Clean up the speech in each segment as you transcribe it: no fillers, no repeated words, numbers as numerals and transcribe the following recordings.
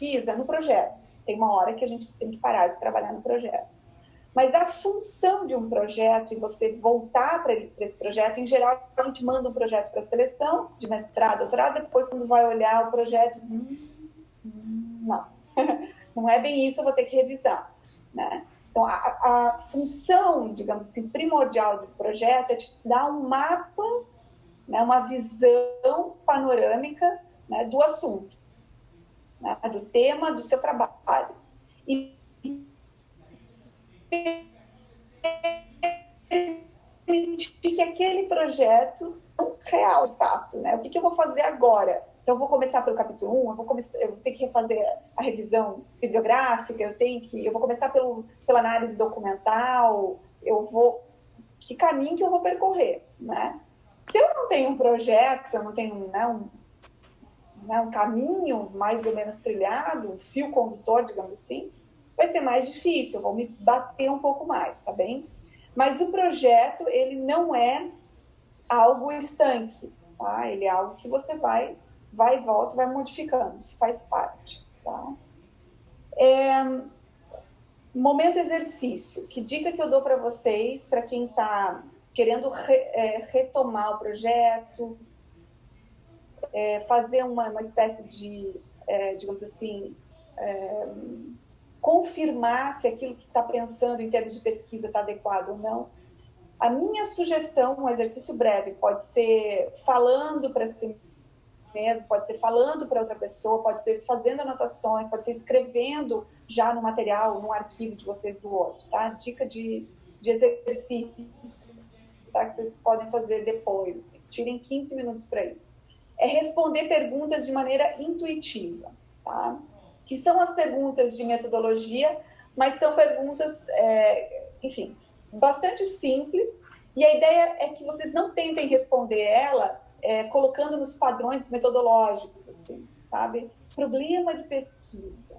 pesquisa no projeto. Tem uma hora que a gente tem que parar de trabalhar no projeto. Mas a função de um projeto e você voltar para esse projeto, em geral, a gente manda um projeto para seleção, de mestrado, doutorado, depois quando vai olhar o projeto, diz, não, não é bem isso, eu vou ter que revisar, né? Então, a função, digamos assim, primordial do projeto é te dar um mapa, né, uma visão panorâmica, né, do assunto, né, do tema do seu trabalho. E que aquele projeto é um real, de fato, né? O que eu vou fazer agora? Então, eu vou começar pelo capítulo 1, eu vou ter que refazer a revisão bibliográfica, eu vou começar pela análise documental, que caminho que eu vou percorrer, né? Se eu não tenho um projeto, se eu não tenho, né, um caminho mais ou menos trilhado, um fio condutor, digamos assim, vai ser mais difícil, eu vou me bater um pouco mais, tá bem? Mas o projeto, ele não é algo estanque, tá? Ele é algo que você vai e volta, vai modificando, isso faz parte, tá? Momento exercício. Que dica que eu dou para vocês, para quem está querendo retomar o projeto, fazer uma espécie de, digamos assim, confirmar se aquilo que está pensando em termos de pesquisa está adequado ou não. A minha sugestão, um exercício breve, pode ser falando para si mesmo, pode ser falando para outra pessoa, pode ser fazendo anotações, pode ser escrevendo já no material, no arquivo de vocês do outro, tá? Dica de exercício, tá? Que vocês podem fazer depois, assim. Tirem 15 minutos para isso. É responder perguntas de maneira intuitiva, tá? Que são as perguntas de metodologia, mas são perguntas, enfim, bastante simples, e a ideia é que vocês não tentem responder ela colocando nos padrões metodológicos, assim, sabe? Problema de pesquisa,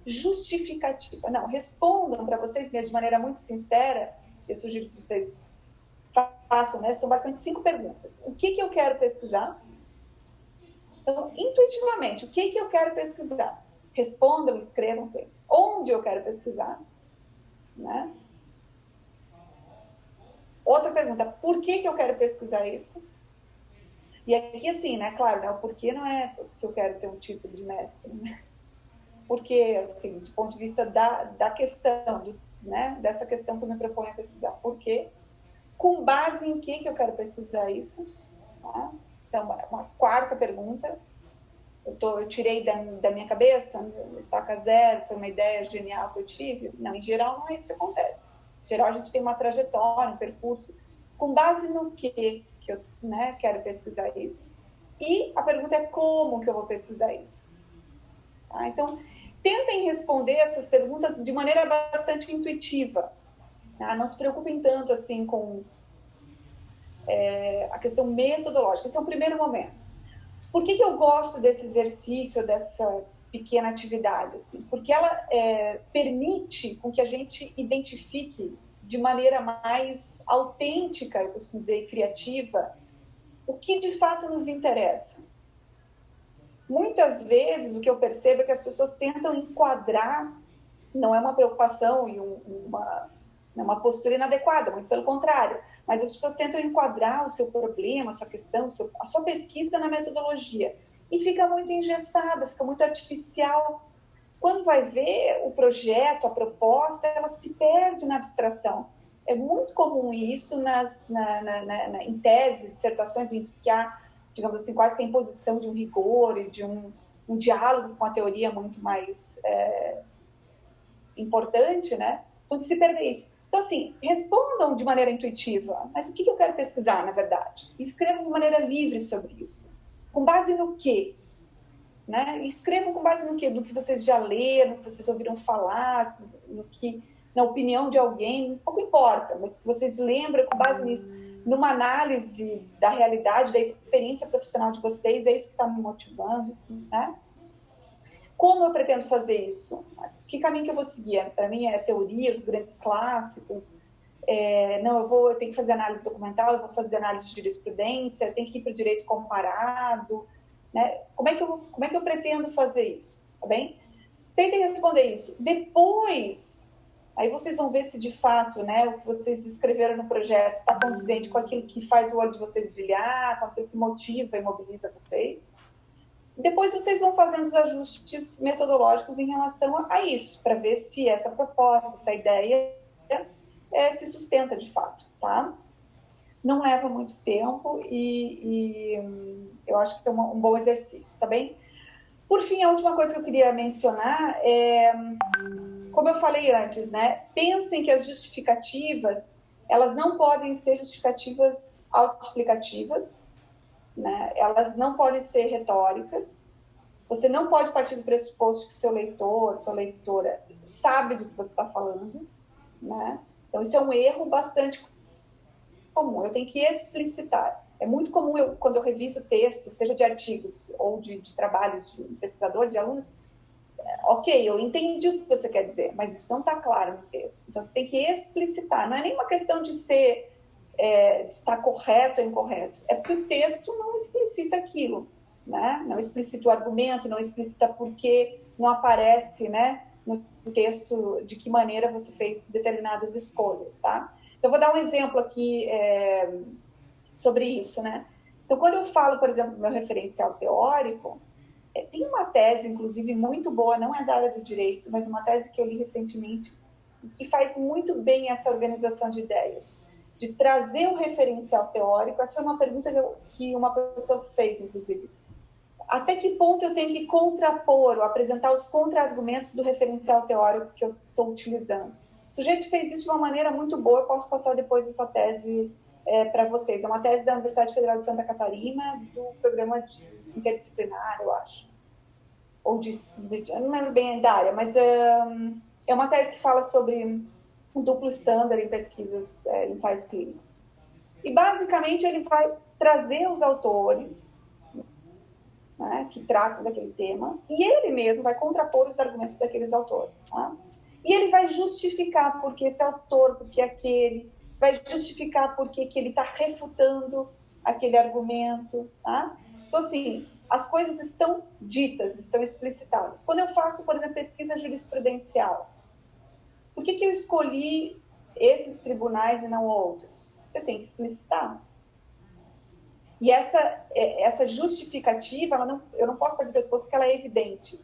justificativa. Não, respondam para vocês mesmos de maneira muito sincera, eu sugiro que vocês façam, né? São basicamente 5 perguntas. O que eu quero pesquisar? Então, intuitivamente, o que eu quero pesquisar? Respondam, escrevam, pensem. Onde eu quero pesquisar? Né? Outra pergunta, por que eu quero pesquisar isso? E aqui, assim, né, claro, né, o porquê não é porque eu quero ter um título de mestre, né? Porque, assim, do ponto de vista da questão, né, dessa questão que eu me proponho a pesquisar. Por quê? Com base em que eu quero pesquisar isso? Tá? Essa é uma quarta pergunta. Eu tirei da minha cabeça, estaca zero, foi uma ideia genial que eu tive. Não, em geral não é isso que acontece. Em geral a gente tem uma trajetória, um percurso. Com base no que eu, né, quero pesquisar isso? E a pergunta é como que eu vou pesquisar isso? Tá? Então, tentem responder essas perguntas de maneira bastante intuitiva. Tá? Não se preocupem tanto assim com a questão metodológica. Esse é o primeiro momento. Por que eu gosto desse exercício, dessa pequena atividade? Assim? Porque ela permite com que a gente identifique de maneira mais autêntica, eu costumo dizer, criativa, o que de fato nos interessa. Muitas vezes o que eu percebo é que as pessoas tentam enquadrar, não é uma preocupação e uma postura inadequada, muito pelo contrário, mas as pessoas tentam enquadrar o seu problema, a sua questão, a sua pesquisa na metodologia. E fica muito engessada, fica muito artificial. Quando vai ver o projeto, a proposta, ela se perde na abstração. É muito comum isso em tese, dissertações em que há, digamos assim, quase que a imposição de um rigor e de um diálogo com a teoria muito mais importante, né? Quando se perde isso. Então, assim, respondam de maneira intuitiva. Mas o que eu quero pesquisar, na verdade? Escrevam de maneira livre sobre isso. Com base no quê? Né? Escrevam com base no quê? No que vocês já leram, no que vocês ouviram falar, na opinião de alguém, pouco importa, mas que vocês lembram com base nisso, numa análise da realidade, da experiência profissional de vocês, é isso que está me motivando, né? Como eu pretendo fazer isso? Que caminho que eu vou seguir? Para mim é teoria, os grandes clássicos. Eu tenho que fazer análise documental, eu vou fazer análise de jurisprudência, eu tenho que ir para o direito comparado. Né? Como é que eu pretendo fazer isso? Tá bem? tentem responder isso. Depois, aí vocês vão ver se de fato, né, o que vocês escreveram no projeto está condizente com aquilo que faz o olho de vocês brilhar, com aquilo que motiva e mobiliza vocês. Depois vocês vão fazendo os ajustes metodológicos em relação a isso, para ver se essa proposta, essa ideia se sustenta de fato, tá? Não leva muito tempo e eu acho que é um bom exercício, tá bem? Por fim, a última coisa que eu queria mencionar é, como eu falei antes, né? Pensem que as justificativas, elas não podem ser justificativas autoexplicativas, né? Elas não podem ser retóricas. Você não pode partir do pressuposto que seu leitor, sua leitora, sabe do que você está falando, né? Então, isso é um erro bastante comum. Eu tenho que explicitar. É muito comum, quando eu reviso textos, seja de artigos ou de trabalhos de pesquisadores, de alunos, ok, eu entendi o que você quer dizer, mas isso não está claro no texto. Então, você tem que explicitar. Não é nenhuma questão de ser, de estar correto ou incorreto. É porque o texto não explicita aquilo, né? Não explicita o argumento, não explicita por que não aparece, né, no texto de que maneira você fez determinadas escolhas, tá? Então, eu vou dar um exemplo aqui sobre isso, né? Então, quando eu falo, por exemplo, do meu referencial teórico, tem uma tese, inclusive, muito boa, não é da área do direito, mas uma tese que eu li recentemente, que faz muito bem essa organização de ideias, de trazer o referencial teórico. Essa foi uma pergunta que uma pessoa fez, inclusive. Até que ponto eu tenho que contrapor ou apresentar os contra-argumentos do referencial teórico que eu estou utilizando? O sujeito fez isso de uma maneira muito boa, eu posso passar depois essa tese para vocês. É uma tese da Universidade Federal de Santa Catarina, do programa interdisciplinar, eu acho. Ou eu não lembro bem da área, mas é uma tese que fala sobre um duplo estándar em pesquisas, ensaios clínicos. E, basicamente, ele vai trazer os autores, né, que tratam daquele tema, e ele mesmo vai contrapor os argumentos daqueles autores. Tá? E ele vai justificar por que esse autor, por que aquele, vai justificar por que ele está refutando aquele argumento. Tá? Então, assim, as coisas estão ditas, estão explicitadas. Quando eu faço, por exemplo, pesquisa jurisprudencial, por que eu escolhi esses tribunais e não outros? Eu tenho que explicitar. E essa justificativa, eu não posso partir do pressuposto que ela é evidente,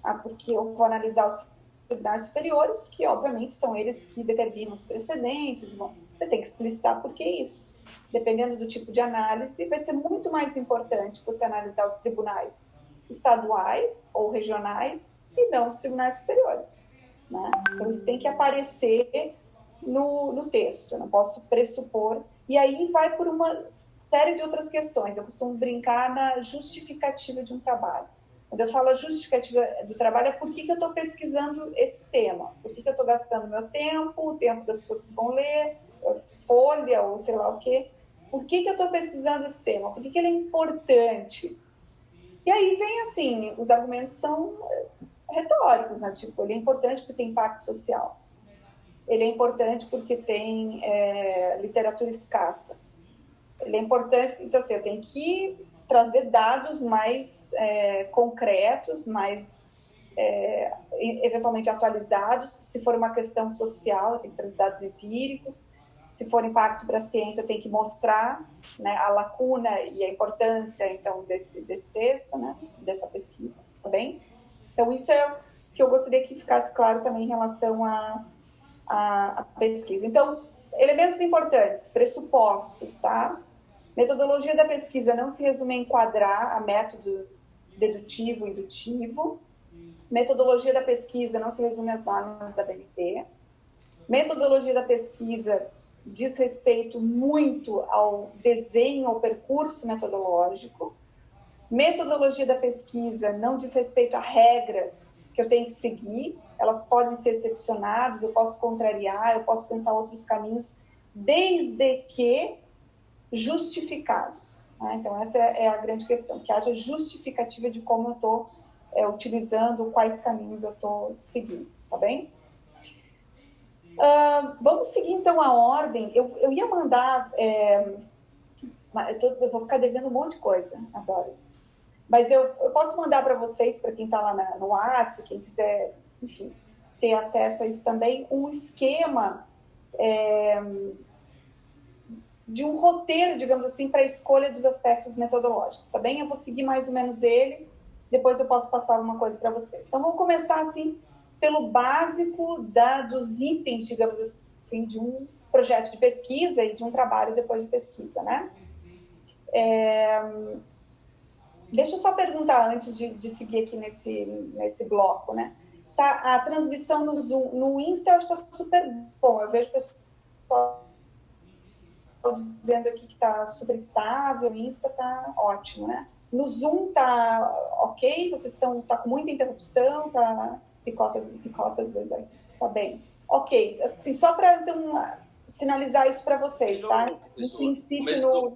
tá? Porque eu vou analisar os tribunais superiores, porque, obviamente, são eles que determinam os precedentes. Bom, você tem que explicitar por que isso. Dependendo do tipo de análise, vai ser muito mais importante você analisar os tribunais estaduais ou regionais e não os tribunais superiores. Né? Então, isso tem que aparecer no texto, eu não posso pressupor. E aí vai por uma série de outras questões. Eu costumo brincar na justificativa de um trabalho. Quando eu falo a justificativa do trabalho, é por que eu estou pesquisando esse tema, por que eu estou gastando meu tempo, o tempo das pessoas que vão ler, folha ou sei lá o quê. Por que eu estou pesquisando esse tema? Por que ele é importante? E aí vem assim, os argumentos são retóricos, né? Tipo, ele é importante porque tem impacto social. Ele é importante porque tem literatura escassa. Ele é importante, então assim, eu tenho que trazer dados mais concretos, mais eventualmente atualizados. Se for uma questão social, eu tenho que trazer dados empíricos. Se for impacto para a ciência, eu tenho que mostrar, né, a lacuna e a importância, então, desse texto, né, dessa pesquisa, tá bem? Então, isso é o que eu gostaria que ficasse claro também em relação à pesquisa. Então, elementos importantes, pressupostos, tá? Metodologia da pesquisa não se resume a enquadrar a método dedutivo e indutivo. Metodologia da pesquisa não se resume às normas da BNT. Metodologia da pesquisa diz respeito muito ao desenho, ao percurso metodológico. Metodologia da pesquisa não diz respeito a regras que eu tenho que seguir, elas podem ser excepcionadas, eu posso contrariar, eu posso pensar outros caminhos, desde que justificados. Né? Então, essa é a grande questão, que haja justificativa de como eu estou utilizando, quais caminhos eu estou seguindo, tá bem? Vamos seguir, então, a ordem. Eu ia mandar... eu vou ficar devendo um monte de coisa, adoro isso. Mas eu posso mandar para vocês, para quem está lá no WhatsApp, quem quiser, enfim, ter acesso a isso também, um esquema de um roteiro, digamos assim, para a escolha dos aspectos metodológicos, tá bem? Eu vou seguir mais ou menos ele, depois eu posso passar alguma coisa para vocês. Então, vamos começar, assim, pelo básico dos itens, digamos assim, de um projeto de pesquisa e de um trabalho depois de pesquisa, né? Deixa eu só perguntar, antes de seguir aqui nesse bloco, né? Tá, a transmissão no Zoom, no Insta, está super bom. Eu vejo pessoal dizendo aqui que está super estável, o Insta está ótimo, né? No Zoom está ok? Vocês tá com muita interrupção, tá picotas, tá bem. Ok, assim, só para então sinalizar isso para vocês, tá? No princípio, melhorou.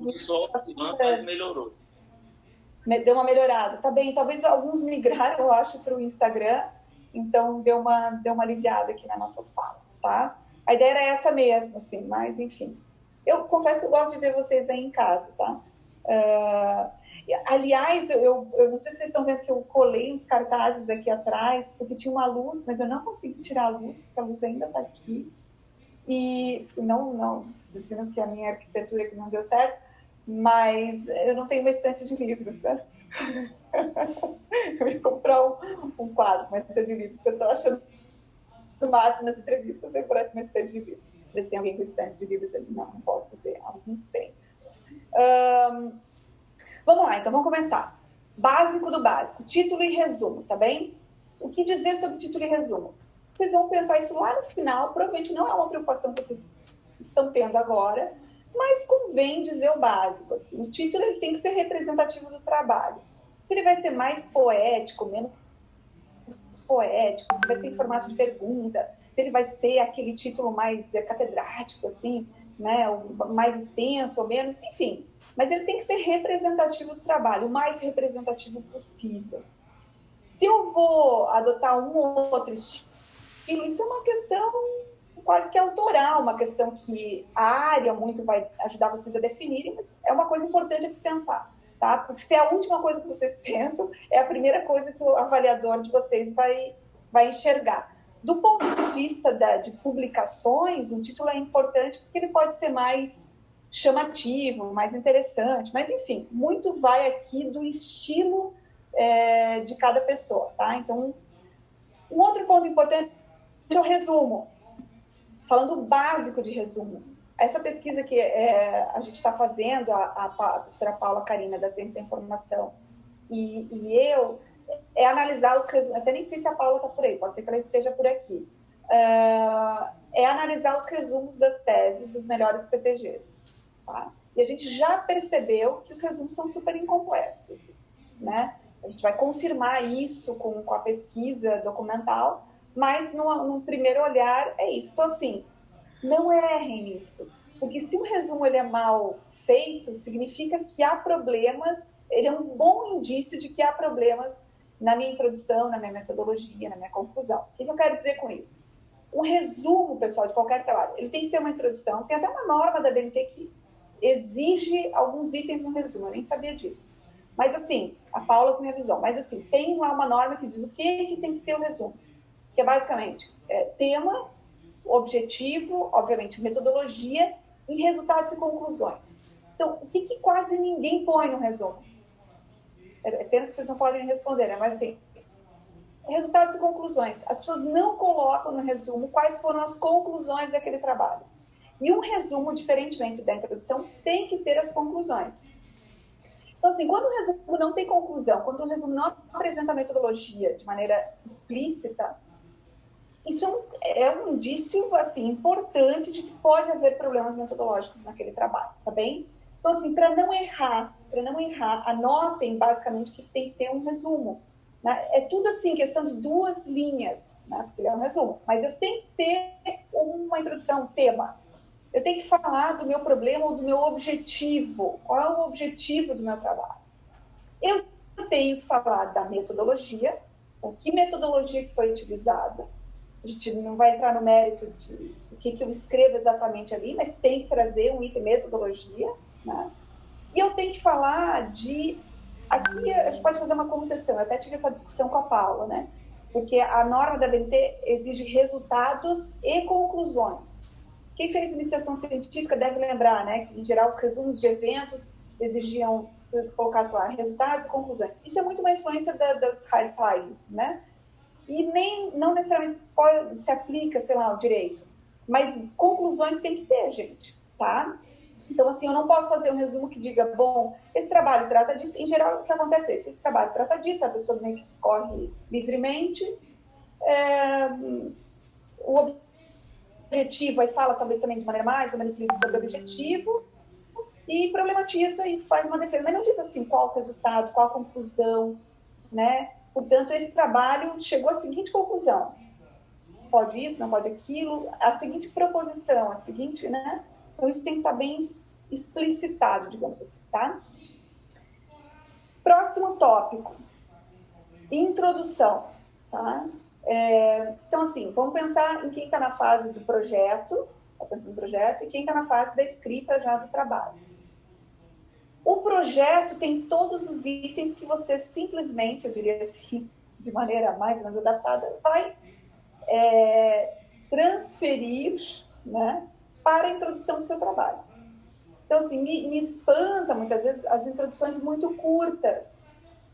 Deu uma melhorada, tá bem? Talvez alguns migraram, eu acho, para o Instagram, então deu uma aliviada aqui na nossa sala, tá? A ideia era essa mesmo, assim, mas enfim. Eu confesso que eu gosto de ver vocês aí em casa, tá? Aliás, eu não sei se vocês estão vendo que eu colei uns cartazes aqui atrás, porque tinha uma luz, mas eu não consegui tirar a luz, porque a luz ainda está aqui. E não, vocês viram que a minha arquitetura aqui não deu certo, mas eu não tenho uma estante de livros, tá? Eu ia comprar um quadro, mas isso é de livros, que eu estou achando no máximo nas entrevistas, sempre parece uma estante de livros. Ver se tem alguém com estante de livros ali. Não posso ver, alguns têm. Vamos lá, então vamos começar. Básico do básico, título e resumo, tá bem? O que dizer sobre título e resumo? Vocês vão pensar isso lá no final, provavelmente não é uma preocupação que vocês estão tendo agora, mas convém dizer o básico. Assim. O título ele tem que ser representativo do trabalho. Se ele vai ser mais poético, menos poético, se vai ser em formato de pergunta, se ele vai ser aquele título mais catedrático, assim, né, mais extenso ou menos, enfim. Mas ele tem que ser representativo do trabalho, o mais representativo possível. Se eu vou adotar um ou outro estilo, isso é uma questão quase que autoral, uma questão que a área muito vai ajudar vocês a definirem, mas é uma coisa importante a se pensar, tá? Porque se é a última coisa que vocês pensam, é a primeira coisa que o avaliador de vocês vai enxergar. Do ponto de vista de publicações, um título é importante porque ele pode ser mais chamativo, mais interessante, mas enfim, muito vai aqui do estilo de cada pessoa, tá? Então, um outro ponto importante é o resumo. Falando o básico de resumo, essa pesquisa que a gente está fazendo, a professora Paula Carina, da Ciência da Informação, e eu, é analisar os resumos, até nem sei se a Paula está por aí, pode ser que ela esteja por aqui, é analisar os resumos das teses dos melhores PPGs, tá? E a gente já percebeu que os resumos são super incompletos, assim, né? A gente vai confirmar isso com a pesquisa documental, mas num primeiro olhar é isso. Então, assim, não errem nisso. Porque se um resumo ele é mal feito, significa que há problemas, ele é um bom indício de que há problemas na minha introdução, na minha metodologia, na minha conclusão. O que eu quero dizer com isso? Um resumo, pessoal, de qualquer trabalho, ele tem que ter uma introdução, tem até uma norma da BNT que exige alguns itens no resumo, eu nem sabia disso. Mas, assim, a Paula que me avisou, mas, assim, tem lá uma norma que diz o que tem que ter o resumo. Que é basicamente tema, objetivo, obviamente, metodologia e resultados e conclusões. Então, o que quase ninguém põe no resumo? É pena que vocês não podem responder, né? Mas assim, resultados e conclusões. As pessoas não colocam no resumo quais foram as conclusões daquele trabalho. E um resumo, diferentemente da introdução, tem que ter as conclusões. Então, assim, quando o resumo não tem conclusão, quando o resumo não apresenta a metodologia de maneira explícita, isso é um indício, assim, importante de que pode haver problemas metodológicos naquele trabalho, tá bem? Então, assim, para não errar, anotem basicamente que tem que ter um resumo. Né? É tudo assim, questão de 2 linhas, né? Porque é um resumo. Mas eu tenho que ter uma introdução, um tema. Eu tenho que falar do meu problema ou do meu objetivo. Qual é o objetivo do meu trabalho? Eu tenho que falar da metodologia, o que metodologia que foi utilizada. A gente não vai entrar no mérito do que eu escrevo exatamente ali, mas tem que trazer um item metodologia, né? E eu tenho que falar de Aqui a gente pode fazer uma concessão, eu até tive essa discussão com a Paula, né? Porque a norma da BNT exige resultados e conclusões. Quem fez iniciação científica deve lembrar, né, que em geral os resumos de eventos exigiam colocar lá resultados e conclusões. Isso é muito uma influência das hard science, né? E nem, não necessariamente se aplica, sei lá, ao direito. Mas conclusões tem que ter, gente, tá? Então, assim, eu não posso fazer um resumo que diga, bom, esse trabalho trata disso. Em geral, o que acontece é isso. Esse trabalho trata disso, a pessoa meio que discorre livremente. O objetivo, aí fala talvez também de maneira mais ou menos livre sobre o objetivo, e problematiza e faz uma defesa. Mas não diz assim qual o resultado, qual a conclusão, né? Portanto, esse trabalho chegou à seguinte conclusão. Pode isso, não pode aquilo, a seguinte proposição, a seguinte, né? Então, isso tem que estar bem explicitado, digamos assim, tá? Próximo tópico. Introdução, tá? Então, assim, vamos pensar em quem está na fase do projeto, e quem está na fase da escrita já do trabalho. O projeto tem todos os itens que você simplesmente, eu diria assim, de maneira mais ou menos adaptada, vai transferir, né, para a introdução do seu trabalho. Então, assim, me espanta muitas vezes as introduções muito curtas.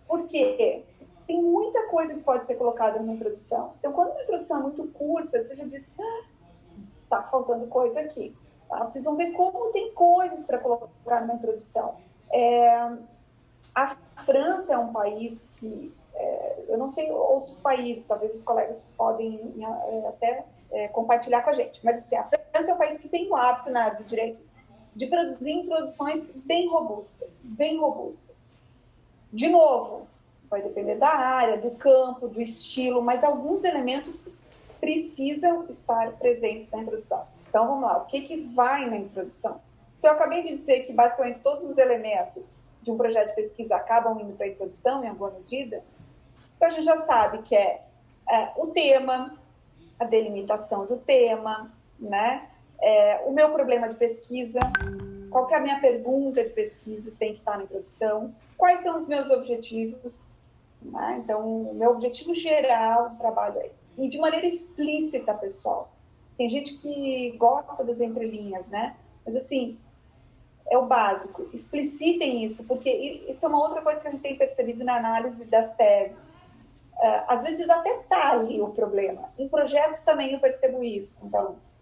Por quê? Tem muita coisa que pode ser colocada numa introdução. Então, quando uma introdução é muito curta, você já diz, tá faltando coisa aqui. Tá? Vocês vão ver como tem coisas para colocar numa introdução. A França é um país que, eu não sei outros países, talvez os colegas podem até compartilhar com a gente, mas assim, a França é um país que tem o hábito na área do direito de produzir introduções bem robustas, bem robustas. De novo, vai depender da área, do campo, do estilo, mas alguns elementos precisam estar presentes na introdução. Então, vamos lá, o que vai na introdução? Se eu acabei de dizer que basicamente todos os elementos de um projeto de pesquisa acabam indo para a introdução, em alguma medida, então a gente já sabe que o tema, a delimitação do tema, né? O meu problema de pesquisa, qual que é a minha pergunta de pesquisa, tem que estar na introdução, quais são os meus objetivos, né? Então, o meu objetivo geral do trabalho é, e de maneira explícita, pessoal. Tem gente que gosta das entrelinhas, né? Mas, assim, é o básico. Explicitem isso, porque isso é uma outra coisa que a gente tem percebido na análise das teses. Às vezes até está ali o problema. Em projetos também eu percebo isso com os alunos.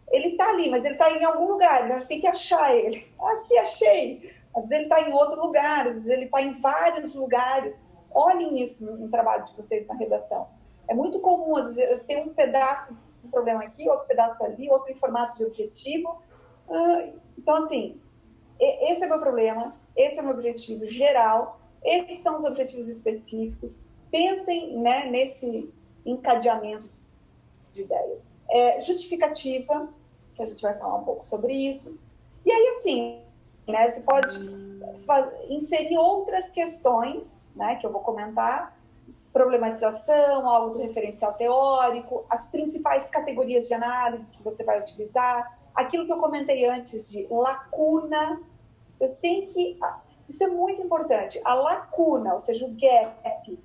Ele está ali, mas ele está em algum lugar, então a gente tem que achar ele. Aqui, achei. Às vezes ele está em outro lugar, às vezes ele está em vários lugares. Olhem isso no trabalho de vocês na redação. É muito comum, às vezes, eu tenho um pedaço de problema aqui, outro pedaço ali, outro em formato de objetivo. Então, assim, esse é o meu problema, esse é o meu objetivo geral, esses são os objetivos específicos. Pensem, né, nesse encadeamento de ideias. Justificativa, que a gente vai falar um pouco sobre isso. E aí, assim, né, você pode inserir outras questões, né, que eu vou comentar, problematização, algo do referencial teórico, as principais categorias de análise que você vai utilizar, aquilo que eu comentei antes de lacuna, isso é muito importante, a lacuna, ou seja, o gap,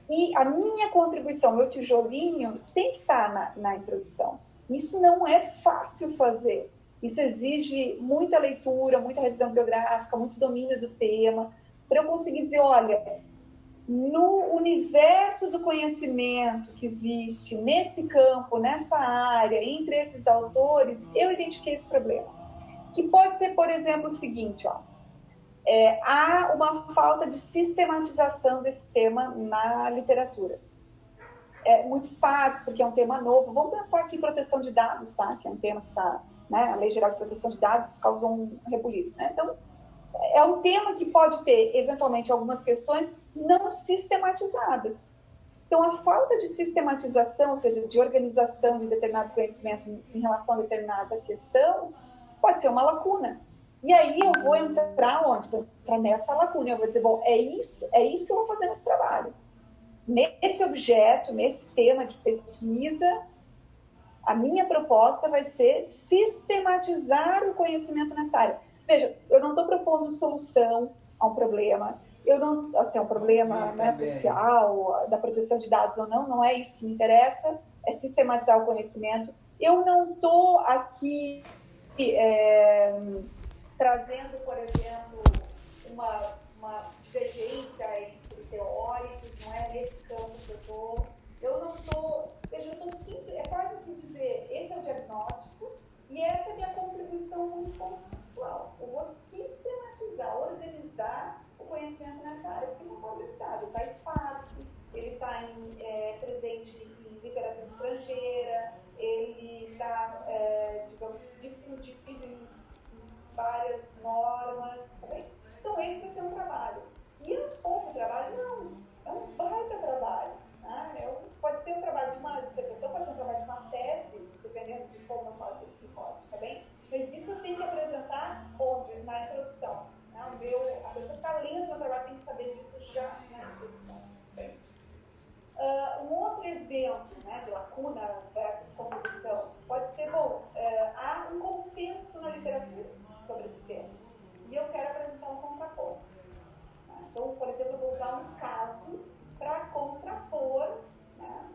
e a minha contribuição, meu tijolinho, tem que estar na introdução. Isso não é fácil fazer. Isso exige muita leitura, muita revisão bibliográfica, muito domínio do tema, para eu conseguir dizer, olha, no universo do conhecimento que existe nesse campo, nessa área, entre esses autores, eu identifiquei esse problema. Que pode ser, por exemplo, o seguinte, há uma falta de sistematização desse tema na literatura. É muito espaço, porque é um tema novo. Vamos pensar aqui em proteção de dados, tá? Que é um tema que está, né? A Lei Geral de Proteção de Dados causou um rebuliço, né? Então, é um tema que pode ter, eventualmente, algumas questões não sistematizadas. Então, a falta de sistematização, ou seja, de organização de determinado conhecimento em relação a determinada questão, pode ser uma lacuna. E aí eu vou entrar onde? Vou entrar nessa lacuna. Eu vou dizer, bom, é isso que eu vou fazer nesse trabalho. Nesse objeto, nesse tema de pesquisa, a minha proposta vai ser sistematizar o conhecimento nessa área. Veja, eu não estou propondo solução a um problema, Eu não, assim, é um problema, né, social, da proteção de dados ou não, não é isso que me interessa, é sistematizar o conhecimento. Eu não estou aqui trazendo, por exemplo, uma divergência entre teóricos, não é nesse campo que eu estou. Eu não estou, veja, eu estou simples, é quase que dizer, esse é o diagnóstico e essa é a minha contribuição muito pontual. Eu vou sistematizar, organizar o conhecimento nessa área, porque não está organizado, está esparso, ele está presente em literatura estrangeira, ele está, digamos, difundido em várias normas, tá bem? Então, esse vai ser um trabalho. E é um pouco trabalho? Não, é um baita trabalho. Né? Pode ser um trabalho de uma dissertação, pode ser um trabalho de uma tese, dependendo de como eu faço esse recorte, tá bem? Mas isso eu tenho que apresentar onde? Na introdução. Né? A pessoa que está lendo o meu trabalho tem que saber disso já na introdução. Tá bem? Um outro exemplo, né, de lacuna versus contribuição pode ser, bom, há um consenso na literatura sobre esse tema e eu quero apresentar um contraponto. Então, por exemplo, eu vou usar um caso para contrapor, né,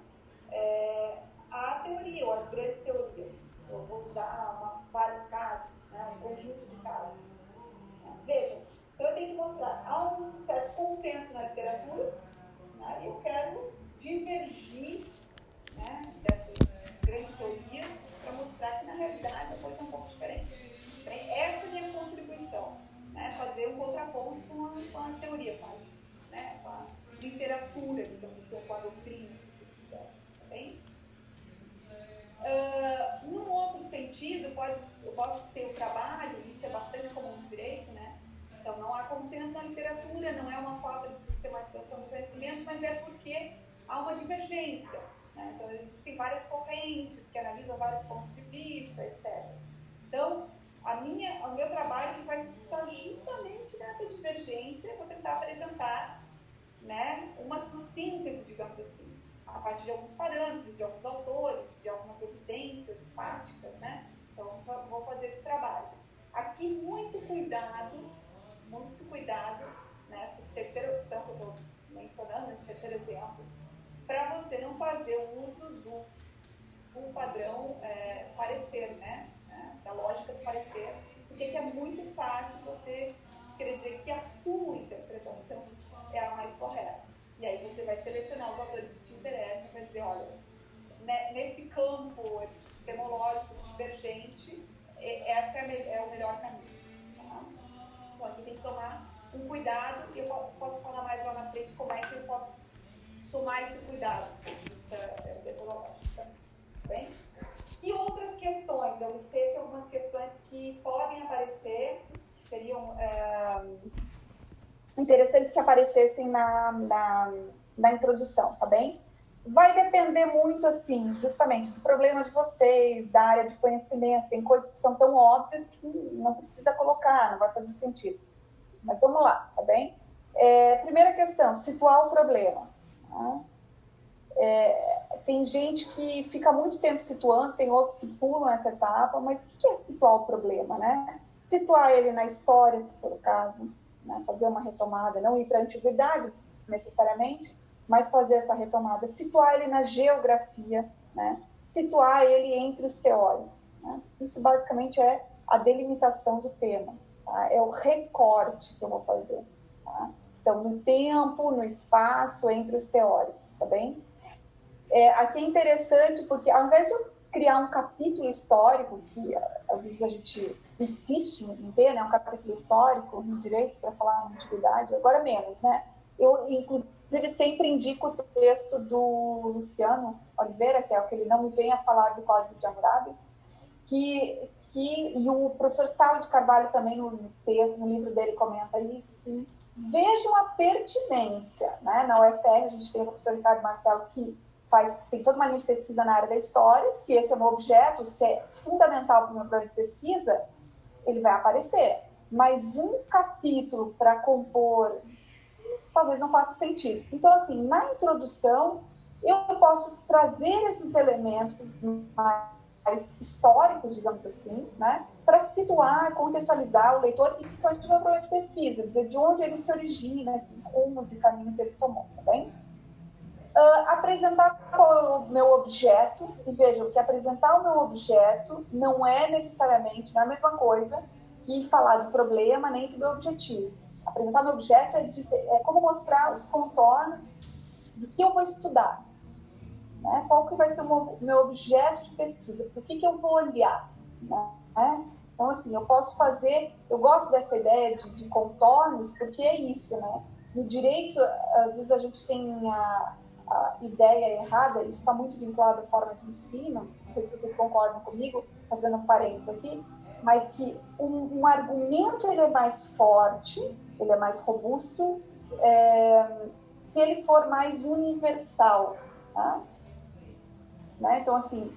a teoria ou as grandes teorias. Eu vou usar vários casos, né, um conjunto de casos. Veja, então eu tenho que mostrar, há um certo consenso na literatura, né, e eu quero divergir, né, dessas grandes teorias para mostrar que na realidade a coisa é um pouco diferente. Essa é a minha contribuição, né, fazer um contraponto com a teoria, né, com a literatura, digamos assim, com a doutrina, se vocês quiserem, tá bem? Num outro sentido, eu posso ter o trabalho, isso é bastante comum no direito, né? Então, não há consenso na literatura, não é uma falta de sistematização do conhecimento, mas é porque há uma divergência. Né? Então, existem várias correntes que analisam vários pontos de vista, etc. Então, o meu trabalho vai estar justamente nessa divergência. Eu vou tentar apresentar, né, uma síntese, digamos assim, a partir de alguns parâmetros, de alguns autores, de algumas evidências fáticas, né? Então, vou fazer esse trabalho. Aqui, muito cuidado nessa terceira opção que eu estou mencionando, nesse terceiro exemplo, para você não fazer o uso do padrão parecer, né? Da lógica do parecer, porque é muito fácil você querer dizer que a sua interpretação é a mais correta. E aí você vai selecionar os autores que te interessam para dizer, olha, nesse campo epistemológico divergente, esse é o melhor caminho. Tá? Então aqui tem que tomar um cuidado, e eu posso falar mais lá na frente como é que eu posso tomar esse cuidado metodológico. Tá bem? E outras questões, eu sei que algumas questões que podem aparecer, que seriam interessantes que aparecessem na introdução, tá bem? Vai depender muito, assim, justamente do problema de vocês, da área de conhecimento, tem coisas que são tão óbvias que não precisa colocar, não vai fazer sentido. Mas vamos lá, tá bem? Primeira questão, situar o problema. Tá? Tem gente que fica muito tempo situando, tem outros que pulam essa etapa, mas o que é situar o problema, né? Situar ele na história, se for o caso, né? Fazer uma retomada, não ir para a antiguidade necessariamente, mas fazer essa retomada, situar ele na geografia, né? Situar ele entre os teóricos. Né? Isso basicamente é a delimitação do tema, tá? É o recorte que eu vou fazer. Tá? Então, no tempo, no espaço, entre os teóricos, tá bem? Aqui é interessante porque, ao invés de eu criar um capítulo histórico, que às vezes a gente insiste em ter, né, um capítulo histórico no direito para falar na antiguidade, agora menos, né? Eu, inclusive, sempre indico o texto do Luciano Oliveira, que é o que ele não me venha falar do Código de Hammurabi, e o professor Saulo de Carvalho também, no livro dele, comenta isso, sim. Vejam a pertinência, né? Na UFR a gente tem o professor Ricardo Marcelo, que tem toda uma linha de pesquisa na área da história. Se esse é um objeto, se é fundamental para o meu plano de pesquisa, ele vai aparecer. Mas um capítulo para compor talvez não faça sentido. Então, assim, na introdução, eu posso trazer esses elementos mais históricos, digamos assim, né, para situar, contextualizar o leitor e principalmente o meu problema de pesquisa, dizer de onde ele se origina, que rumos e caminhos ele tomou, tá bem? Apresentar qual é o meu objeto, e vejam que apresentar o meu objeto não é necessariamente a mesma coisa que falar do problema nem do meu objetivo. Apresentar o meu objeto é como mostrar os contornos do que eu vou estudar, né? Qual que vai ser o meu objeto de pesquisa, por que eu vou olhar, né? Então, assim, eu gosto dessa ideia de contornos, porque é isso, né? No direito, às vezes a gente tem a ideia errada, isso está muito vinculado à forma de ensino, não sei se vocês concordam comigo, fazendo um parênteses aqui, mas que um argumento ele é mais forte, ele é mais robusto, se ele for mais universal, tá? Né? Então, assim,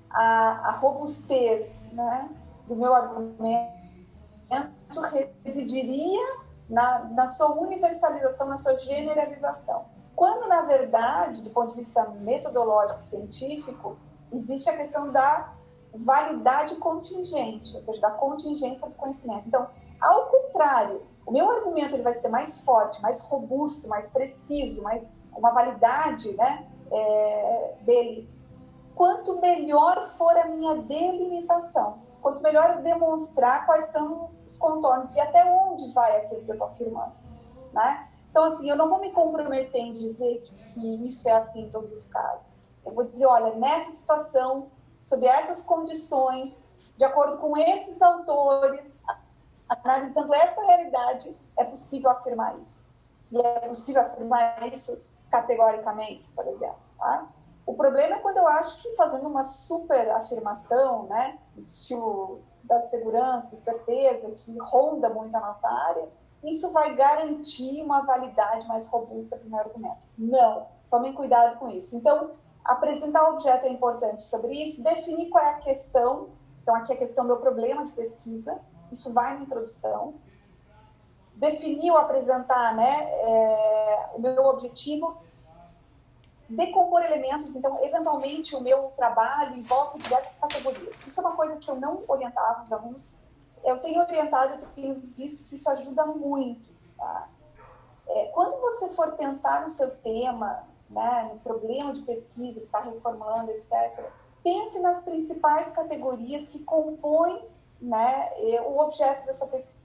a robustez, né, do meu argumento residiria na sua universalização, na sua generalização. Quando, na verdade, do ponto de vista metodológico científico, existe a questão da validade contingente, ou seja, da contingência do conhecimento. Então, ao contrário, o meu argumento ele vai ser mais forte, mais robusto, mais preciso, mais uma validade, né, dele. Quanto melhor for a minha delimitação, quanto melhor eu demonstrar quais são os contornos e até onde vai aquilo que eu estou afirmando, né? Então, assim, eu não vou me comprometer em dizer que isso é assim em todos os casos. Eu vou dizer, olha, nessa situação, sob essas condições, de acordo com esses autores, analisando essa realidade, é possível afirmar isso. E é possível afirmar isso categoricamente, por exemplo, tá? O problema é quando eu acho que fazendo uma super afirmação, né, estilo da segurança, certeza, que ronda muito a nossa área, isso vai garantir uma validade mais robusta para o meu argumento. Não, tomem cuidado com isso. Então, apresentar o objeto é importante sobre isso, definir qual é a questão. Então, aqui a questão do meu problema de pesquisa, isso vai na introdução. Definir ou apresentar, né, o meu objetivo, decompor elementos. Então, eventualmente, o meu trabalho envolve diversas categorias. Isso é uma coisa que eu não orientava os alunos. Eu tenho orientado, eu tenho visto que isso ajuda muito. Tá? Quando você for pensar no seu tema, né, no problema de pesquisa que está reformulando, etc., pense nas principais categorias que compõem, né, o objeto da sua pesquisa.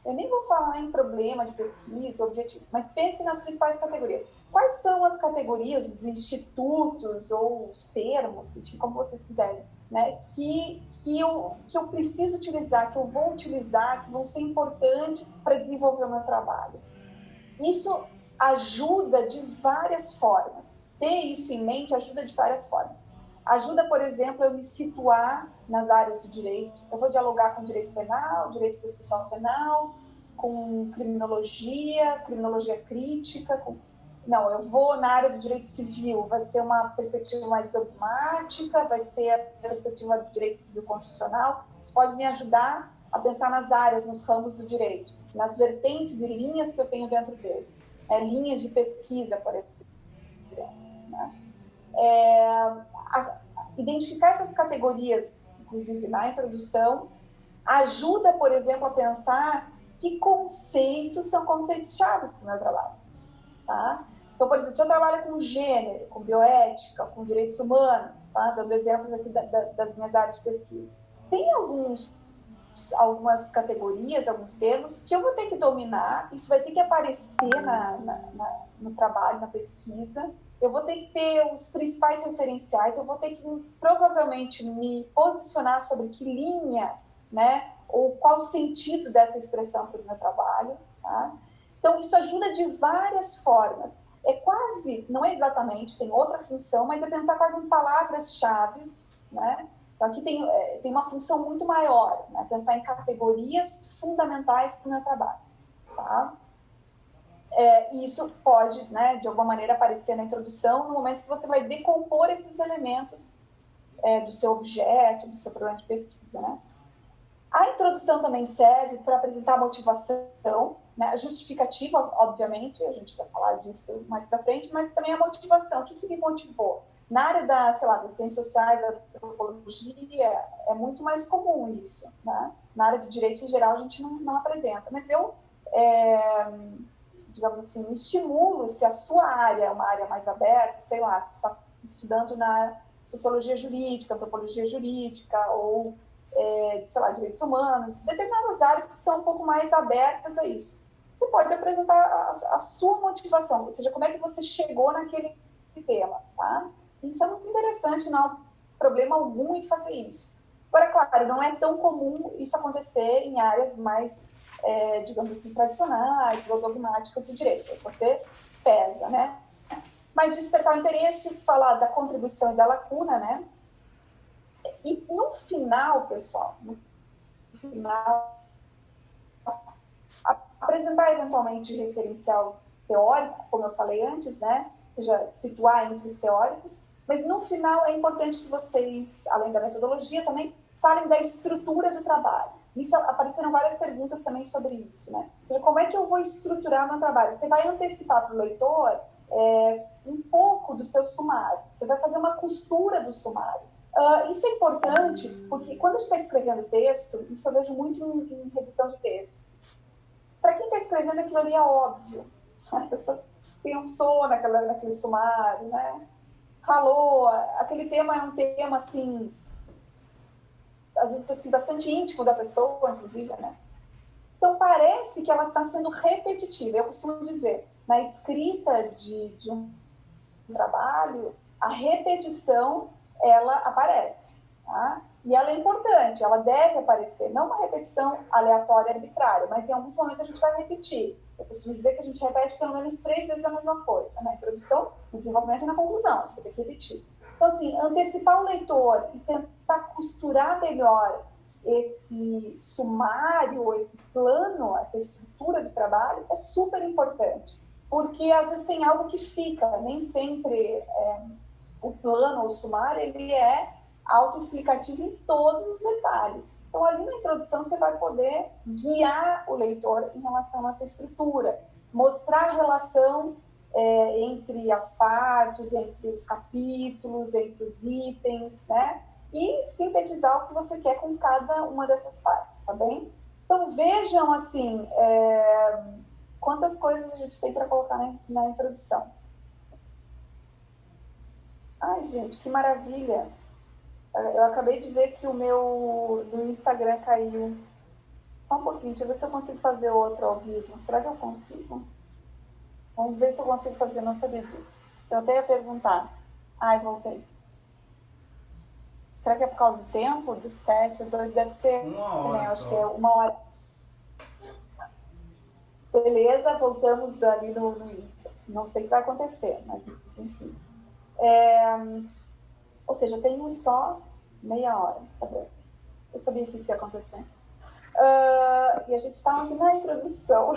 Eu nem vou falar em problema de pesquisa, objetivo, mas pense nas principais categorias. Quais são as categorias, os institutos ou os termos, enfim, como vocês quiserem, né, que eu preciso utilizar, que eu vou utilizar, que vão ser importantes para desenvolver o meu trabalho? Isso ajuda de várias formas. Ter isso em mente ajuda de várias formas. Ajuda, por exemplo, eu me situar nas áreas do direito. Eu vou dialogar com direito penal, direito processual penal, com criminologia crítica. Não, eu vou na área do direito civil, vai ser uma perspectiva mais dogmática, vai ser a perspectiva do direito civil constitucional. Isso pode me ajudar a pensar nas áreas, nos ramos do direito, nas vertentes e linhas que eu tenho dentro dele. Linhas de pesquisa, por exemplo. Né? Identificar essas categorias, inclusive na introdução, ajuda, por exemplo, a pensar que conceitos são conceitos chaves para o meu trabalho. Tá? Então, por exemplo, se eu trabalho com gênero, com bioética, com direitos humanos, tá? Dando exemplos aqui das minhas áreas de pesquisa, tem algumas categorias, alguns termos que eu vou ter que dominar, isso vai ter que aparecer no trabalho, na pesquisa, eu vou ter que ter os principais referenciais, eu vou ter que provavelmente me posicionar sobre que linha, né, ou qual o sentido dessa expressão para o meu trabalho. Tá? Então, isso ajuda de várias formas. Não é exatamente, tem outra função, mas é pensar quase em palavras-chave, né? Então, aqui tem uma função muito maior, né? Pensar em categorias fundamentais para o meu trabalho. Tá? E isso pode, né, de alguma maneira, aparecer na introdução, no momento que você vai decompor esses elementos do seu objeto, do seu programa de pesquisa. Né? A introdução também serve para apresentar a motivação, né? A justificativa, obviamente, a gente vai falar disso mais para frente, mas também a motivação. O que me motivou? Na área da, sei lá, das ciências sociais, da antropologia, é muito mais comum isso, né? Na área de direito, em geral, a gente não apresenta. Mas eu, digamos assim, estimulo, se a sua área é uma área mais aberta, sei lá, se está estudando na sociologia jurídica, antropologia jurídica, ou, sei lá, direitos humanos, determinadas áreas que são um pouco mais abertas a isso. Você pode apresentar a sua motivação, ou seja, como é que você chegou naquele tema, tá? Isso é muito interessante, não há problema algum em fazer isso. Agora, claro, não é tão comum isso acontecer em áreas mais, digamos assim, tradicionais ou dogmáticas do direito. Você pesa, né? Mas despertar o interesse, falar da contribuição e da lacuna, né? E no final, pessoal, no final, apresentar eventualmente referencial teórico, como eu falei antes, né? Ou seja, situar entre os teóricos, mas no final é importante que vocês, além da metodologia, também falem da estrutura do trabalho. Isso, apareceram várias perguntas também sobre isso, né? Então, como é que eu vou estruturar meu trabalho? Você vai antecipar para o leitor um pouco do seu sumário, você vai fazer uma costura do sumário. Isso é importante, porque quando a gente está escrevendo texto, isso eu vejo muito em revisão de textos. Para quem está escrevendo, aquilo ali é óbvio. A pessoa pensou naquele sumário, né? Ralou. Aquele tema é um tema, assim, às vezes, assim, bastante íntimo da pessoa, inclusive, né? Então, parece que ela está sendo repetitiva. Eu costumo dizer, na escrita de um trabalho, a repetição, ela aparece, tá? E ela é importante, ela deve aparecer, não uma repetição aleatória, arbitrária, mas em alguns momentos a gente vai repetir. Eu costumo dizer que a gente repete pelo menos 3 vezes a mesma coisa, na introdução, no desenvolvimento e na conclusão, a gente vai ter que repetir. Então, assim, antecipar o leitor e tentar costurar melhor esse sumário, esse plano, essa estrutura de trabalho é super importante, porque às vezes tem algo que fica, nem sempre o plano ou o sumário, ele é autoexplicativo em todos os detalhes. Então, ali na introdução, você vai poder guiar o leitor em relação a essa estrutura, mostrar a relação entre as partes, entre os capítulos, entre os itens, né? E sintetizar o que você quer com cada uma dessas partes, tá bem? Então, vejam, assim, quantas coisas a gente tem para colocar na introdução. Ai, gente, que maravilha! Eu acabei de ver que o meu do Instagram caiu. Só um pouquinho, deixa eu ver se eu consigo fazer outro ao vivo. Será que eu consigo? Vamos ver se eu consigo fazer, não sabia disso. Eu até ia perguntar. Ai, voltei. Será que é por causa do tempo? Dos 7 às 8? Deve ser. Uma hora, né? Acho que é 1 hora. Beleza, voltamos ali no Insta. Não sei o que vai acontecer, mas enfim. Ou seja, eu tenho só meia hora, tá bom? Eu sabia que isso ia acontecer. E a gente está aqui na introdução.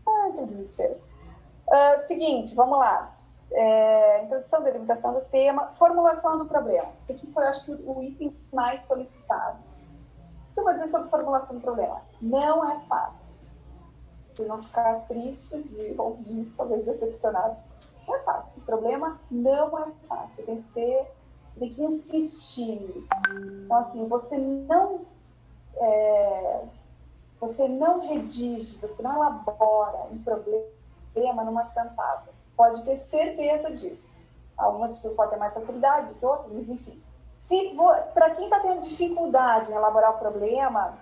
Ai, que desespero. Seguinte, vamos lá. Introdução, delimitação do tema, formulação do problema. Isso aqui foi, acho que, o item mais solicitado. O que eu vou dizer sobre formulação do problema? Não é fácil. Vocês vão ficar tristes de ouvir isso, talvez decepcionados. Não é fácil. O problema não é fácil. Tem que insistir nisso. Então, assim, você não redige, você não elabora um problema numa sentada. Pode ter certeza disso. Algumas pessoas podem ter mais facilidade do que outras, mas enfim. Para quem está tendo dificuldade em elaborar o problema,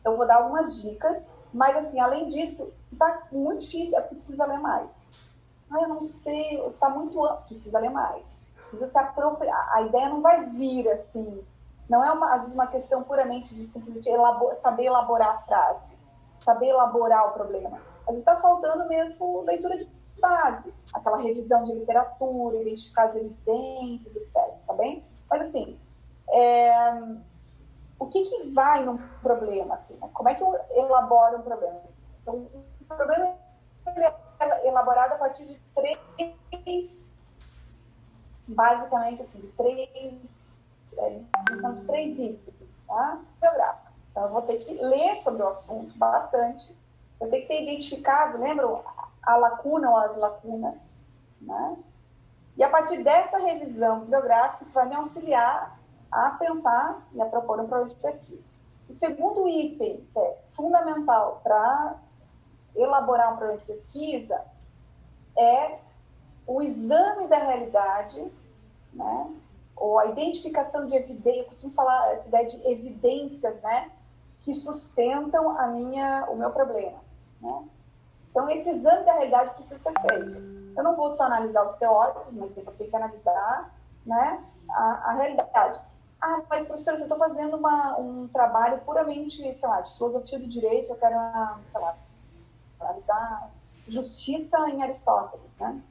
eu vou dar algumas dicas, mas, assim, além disso, está muito difícil, é porque precisa ler mais. Eu não sei, está muito amplo, precisa ler mais. Precisa se apropriar. A ideia não vai vir assim. Não é, às vezes, uma questão puramente de simplesmente saber elaborar a frase, saber elaborar o problema. Às vezes está faltando mesmo leitura de base, aquela revisão de literatura, identificar as evidências, etc. Tá bem? Mas, assim, o que vai num problema? Assim, né? Como é que eu elaboro um problema? Então, o problema é elaborado a partir de 3, basicamente, assim, de 3 itens, tá? Biográfica. Então, eu vou ter que ler sobre o assunto bastante. Eu tenho que ter identificado, lembram? a lacuna ou as lacunas, né? E a partir dessa revisão bibliográfica, isso vai me auxiliar a pensar e a propor um projeto de pesquisa. O segundo item, que é fundamental para elaborar um projeto de pesquisa, é o exame da realidade, né? Ou a identificação de evidências, eu costumo falar essa ideia de evidências, né? Que sustentam o meu problema, né? Então, esse exame da realidade precisa ser feito. Eu não vou só analisar os teóricos, mas eu tenho que analisar, né, a realidade. Ah, mas, professor, eu estou fazendo um trabalho puramente, sei lá, de filosofia do direito, eu quero, sei lá, analisar justiça em Aristóteles, né?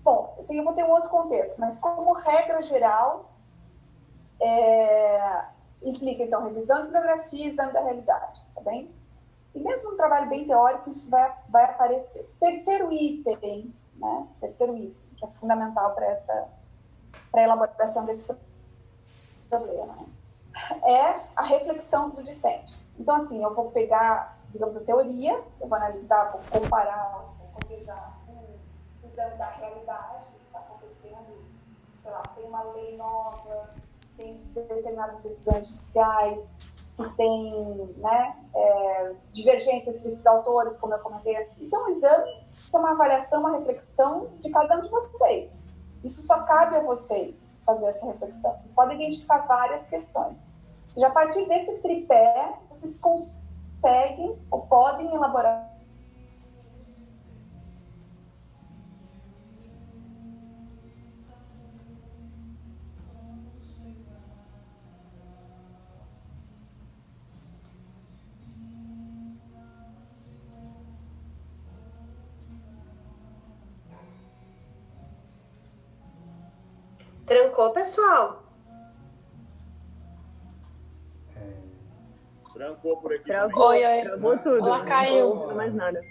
Bom, eu vou ter um outro contexto, mas como regra geral, implica, então, revisão de bibliografia e exame da realidade, tá bem? E mesmo um trabalho bem teórico, isso vai aparecer. Terceiro item, né? Terceiro item, que é fundamental para a elaboração desse problema, né? É a reflexão do discente. Então, assim, eu vou pegar, digamos, a teoria, eu vou analisar, vou comparar, vou contemplar o exame da realidade, o que está acontecendo, sei lá, tem uma lei nova, tem determinadas decisões judiciais, se tem, né, divergência entre esses autores, como eu comentei. Isso é um exame, isso é uma avaliação, uma reflexão de cada um de vocês. Isso só cabe a vocês fazer essa reflexão. Vocês podem identificar várias questões. A partir desse tripé, vocês conseguem ou podem elaborar Trancou, pessoal? Trancou por aqui. Travou, Oi. travou tudo. Ela caiu. Não ouviu mais nada.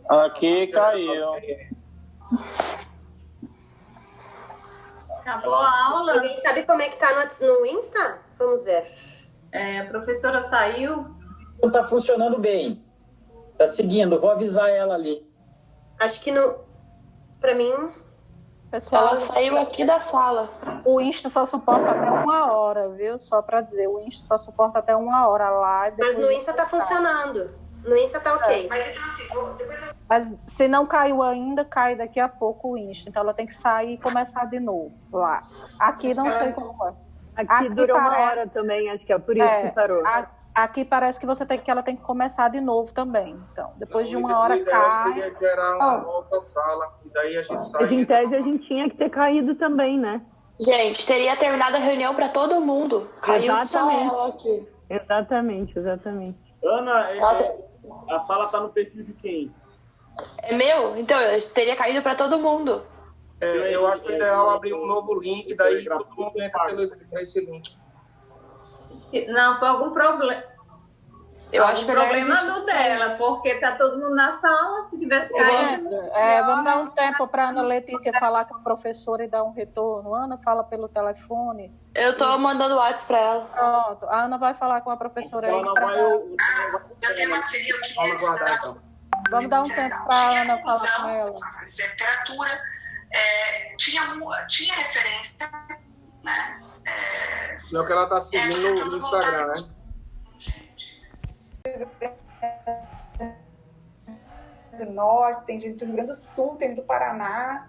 Aqui caiu. Acabou a aula. Alguém sabe como é que tá no Insta? Vamos ver. A professora saiu. Não tá funcionando bem. Tá seguindo, vou avisar ela ali. Acho que pra mim... Pessoal, ela saiu aqui da sala. O Insta só suporta até 1 hora, viu? Só para dizer, o Insta só suporta até 1 hora a live. Mas no Insta tá funcionando. No Insta tá ok. Mas então assim, depois eu... Mas se não caiu ainda, cai daqui a pouco o Insta. Então ela tem que sair e começar de novo lá. Aqui não sei como é. Aqui durou uma hora também, acho que é por isso que parou. Aqui parece que ela tem que começar de novo também. Então, depois de 1 hora cai. Seria gerar uma outra sala, e daí a gente sai. Mas em tese a gente tinha que ter caído também, né? Gente, teria terminado a reunião para todo mundo. Caiu só ela aqui. Exatamente. Ana, a sala tá no perfil de quem? É meu? Então, eu teria caído para todo mundo. Eu acho ideal abrir um novo link, daí todo mundo entra nesse link. Não, foi algum problema. Eu acho que problema do dela, porque tá todo mundo na sala, se tivesse caído... Vamos dar um tempo para a Ana Letícia falar com a professora e dar um retorno. Ana, fala pelo telefone. Eu tô mandando WhatsApp para ela. Pronto, a Ana vai falar com a professora aí. Meu tema seria o que Vamos dar um tempo para a Ana falar com ela. Literatura, tinha referência, né? Não que ela tá seguindo no Instagram, né? Do Norte, tem gente do Rio Grande do Sul, tem do Paraná.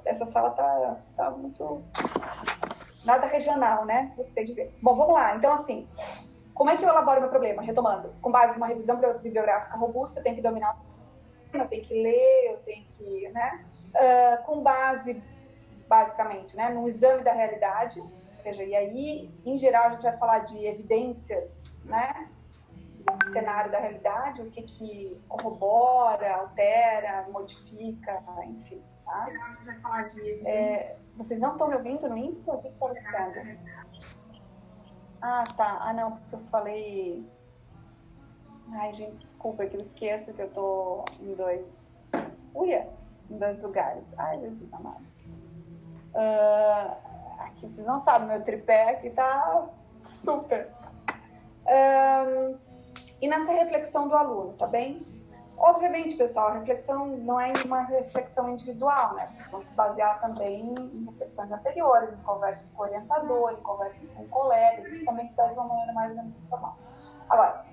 Essa sala tá muito... Nada regional, né? Gostei de ver. Bom, vamos lá. Então, assim, como é que eu elaboro meu problema? Retomando, com base numa revisão bibliográfica robusta, eu tenho que dominar, eu tenho que ler, eu tenho que, né? Com base, basicamente, né? No exame da realidade. Ou seja, e aí, em geral, a gente vai falar de evidências, né? Desse cenário da realidade, o que corrobora, altera, modifica, enfim, tá? Vocês não estão me ouvindo no Insta? O que está acontecendo? Ah, tá. Ah, não, porque eu falei... Ai, gente, desculpa, que eu esqueço que eu tô em dois... em 2 lugares. Ai, Jesus amado. Aqui, vocês não sabem, meu tripé aqui tá super. E nessa reflexão do aluno, tá bem? Obviamente, pessoal, a reflexão não é uma reflexão individual, né? Vocês vão se basear também em reflexões anteriores, em conversas com o orientador, em conversas com colegas, isso também se dá de uma maneira mais ou menos informal. Agora,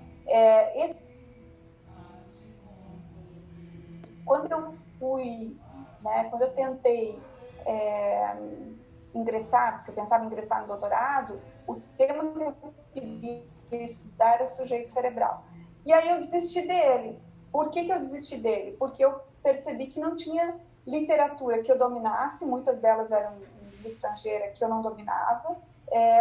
quando eu fui, né, quando eu tentei ingressar, porque eu pensava em ingressar no doutorado, o tema que eu queria estudar era o sujeito cerebral. E aí eu desisti dele. Por que eu desisti dele? Porque eu percebi que não tinha literatura que eu dominasse, muitas delas eram de estrangeira que eu não dominava,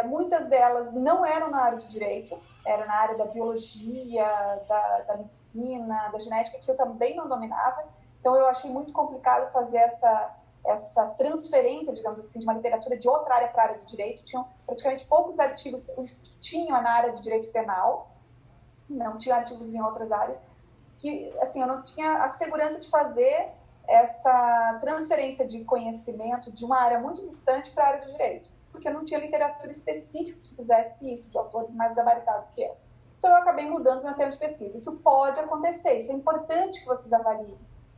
muitas delas não eram na área de direito, era na área da biologia, da medicina, da genética, que eu também não dominava. Então eu achei muito complicado fazer essa transferência, digamos assim, de uma literatura de outra área para a área de direito. Tinham praticamente poucos artigos, os que tinham na área de direito penal, não tinha artigos em outras áreas, que, assim, eu não tinha a segurança de fazer essa transferência de conhecimento de uma área muito distante para a área de direito, porque eu não tinha literatura específica que fizesse isso, de autores mais gabaritados que eu. Então, eu acabei mudando meu tema de pesquisa. Isso pode acontecer, isso é importante que vocês avaliem,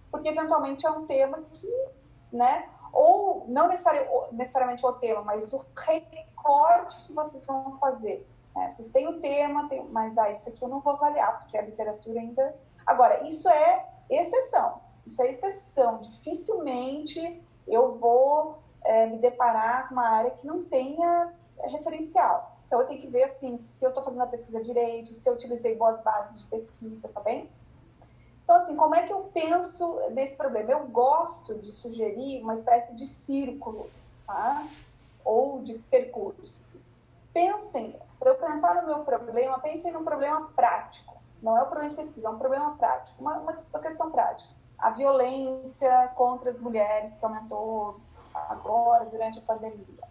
porque, eventualmente, é um tema que, né, ou não necessariamente o tema, mas o recorte que vocês vão fazer. Né? Vocês têm o tema, mas isso aqui eu não vou avaliar, porque a literatura ainda... Agora, isso é exceção. Isso é exceção. Dificilmente eu vou me deparar com uma área que não tenha referencial. Então, eu tenho que ver, assim, se eu estou fazendo a pesquisa direito, se eu utilizei boas bases de pesquisa, tá bem? Então, assim, como é que eu penso nesse problema? Eu gosto de sugerir uma espécie de círculo, tá? Ou de percurso. Pensem, para eu pensar no meu problema, pensem num problema prático. Não é um problema de pesquisa, é um problema prático, uma questão prática. A violência contra as mulheres, que aumentou agora, durante a pandemia.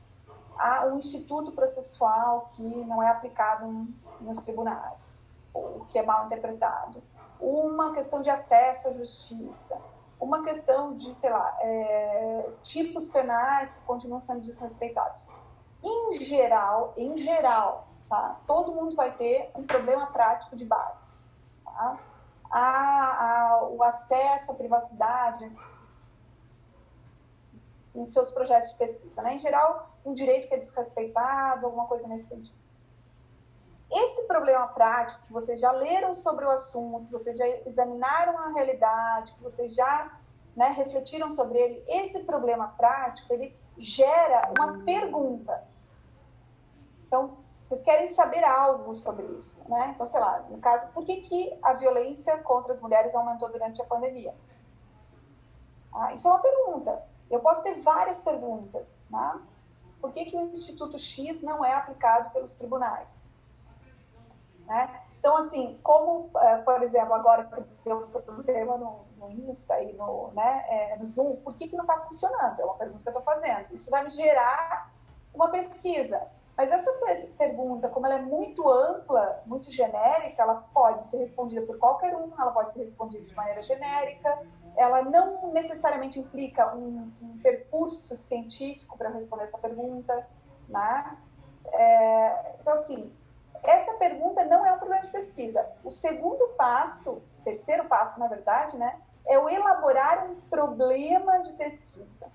Há um instituto processual que não é aplicado nos tribunais, ou que é mal interpretado. Uma questão de acesso à justiça. Uma questão de, sei lá, tipos penais que continuam sendo desrespeitados. Em geral, tá? Todo mundo vai ter um problema prático de base. Tá? O acesso à privacidade em seus projetos de pesquisa. Né? Em geral, um direito que é desrespeitado, alguma coisa nesse sentido. Esse problema prático, que vocês já leram sobre o assunto, que vocês já examinaram a realidade, que vocês já, né, refletiram sobre ele, esse problema prático, ele gera uma pergunta. Então, vocês querem saber algo sobre isso, né? Então, sei lá, no caso, por que a violência contra as mulheres aumentou durante a pandemia? Isso é uma pergunta. Eu posso ter várias perguntas, né? Por que o Instituto X não é aplicado pelos tribunais? Né? Então, assim, como, por exemplo, agora que eu problema no Insta e no Zoom, por que não está funcionando? É uma pergunta que eu estou fazendo. Isso vai me gerar uma pesquisa. Mas essa pergunta, como ela é muito ampla, muito genérica, ela pode ser respondida por qualquer um, ela pode ser respondida de maneira genérica, ela não necessariamente implica um percurso científico para responder essa pergunta, né? Então, assim, essa pergunta não é um problema de pesquisa. O segundo passo, terceiro passo, na verdade, né, é o elaborar um problema de pesquisa.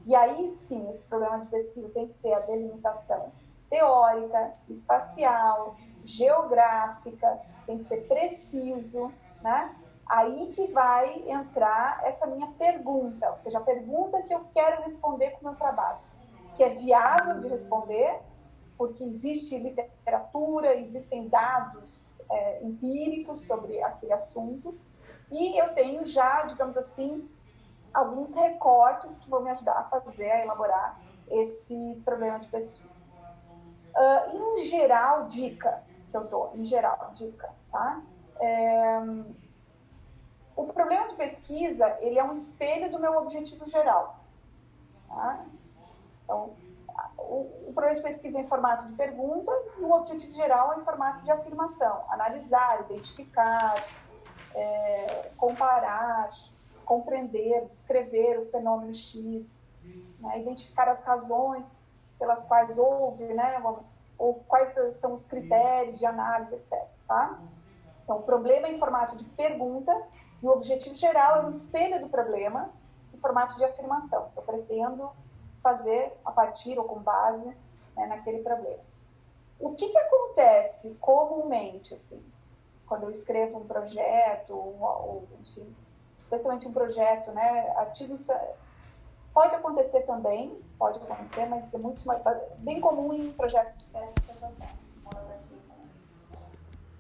E aí, sim, esse problema de pesquisa tem que ter a delimitação teórica, espacial, geográfica, tem que ser preciso, né? Aí que vai entrar essa minha pergunta, ou seja, a pergunta que eu quero responder com o meu trabalho, que é viável de responder, porque existe literatura, existem dados empíricos sobre aquele assunto, e eu tenho já, digamos assim, alguns recortes que vão me ajudar a fazer, a elaborar esse problema de pesquisa. Em geral, dica que eu dou, tá? O problema de pesquisa, ele é um espelho do meu objetivo geral. Tá? Então, o problema de pesquisa é em formato de pergunta e o objetivo geral é em formato de afirmação. Analisar, identificar, comparar, compreender, descrever o fenômeno X, né? Identificar as razões pelas quais houve, né? Ou quais são os critérios de análise, etc. Tá? Então, o problema é em formato de pergunta E o objetivo geral é um espelho do problema em formato de afirmação. Eu pretendo fazer a partir ou com base, né, naquele problema. O que acontece comumente, assim, quando eu escrevo um projeto, ou enfim, especialmente um projeto, né, artigos, pode acontecer também, pode acontecer, mas é muito mais, bem comum em projetos de dissertação.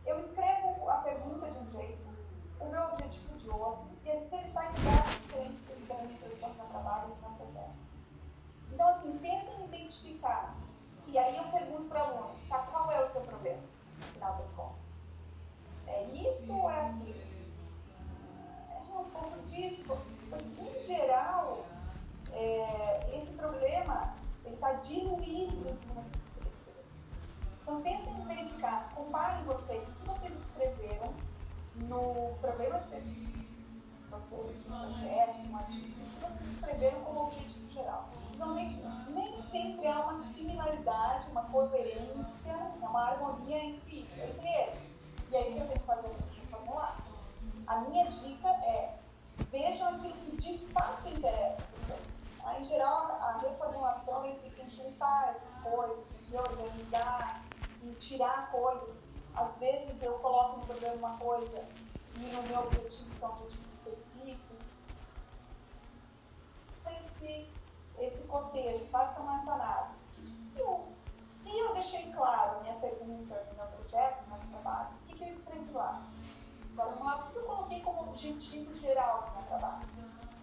Eu escrevo a pergunta de um jeito, o meu objetivo de outro, e às vezes ele vai dar diferença da minha introdução no trabalho e no projeto. Então, assim, tentem identificar, e aí eu pergunto para o aluno, tá, qual é o seu problema, no final das contas? É isso ou é aquilo? É um pouco disso. Em geral, esse problema está diluído. Então, tentem verificar, comparem vocês, o que vocês escreveram no problema de vocês, no projeto, no artigo, o que vocês escreveram como objetivo geral. Normalmente, nem sempre há uma similaridade, uma coerência, uma harmonia entre eles. E aí, o que eu tenho que fazer? Reformular. A minha dica é, vejam aquilo que de fato interessa a vocês. Em geral, a reformulação tem que juntar essas coisas, reorganizar, e tirar coisas. Às vezes eu coloco no programa uma coisa e no meu objetivo, que é um objetivo específico. Esse cotejo, façam essa análise. Se eu deixei claro a minha pergunta no meu projeto, no meu trabalho, o que eu escrevi lá? Agora, vamos lá, o que eu coloquei como objetivo geral do meu trabalho?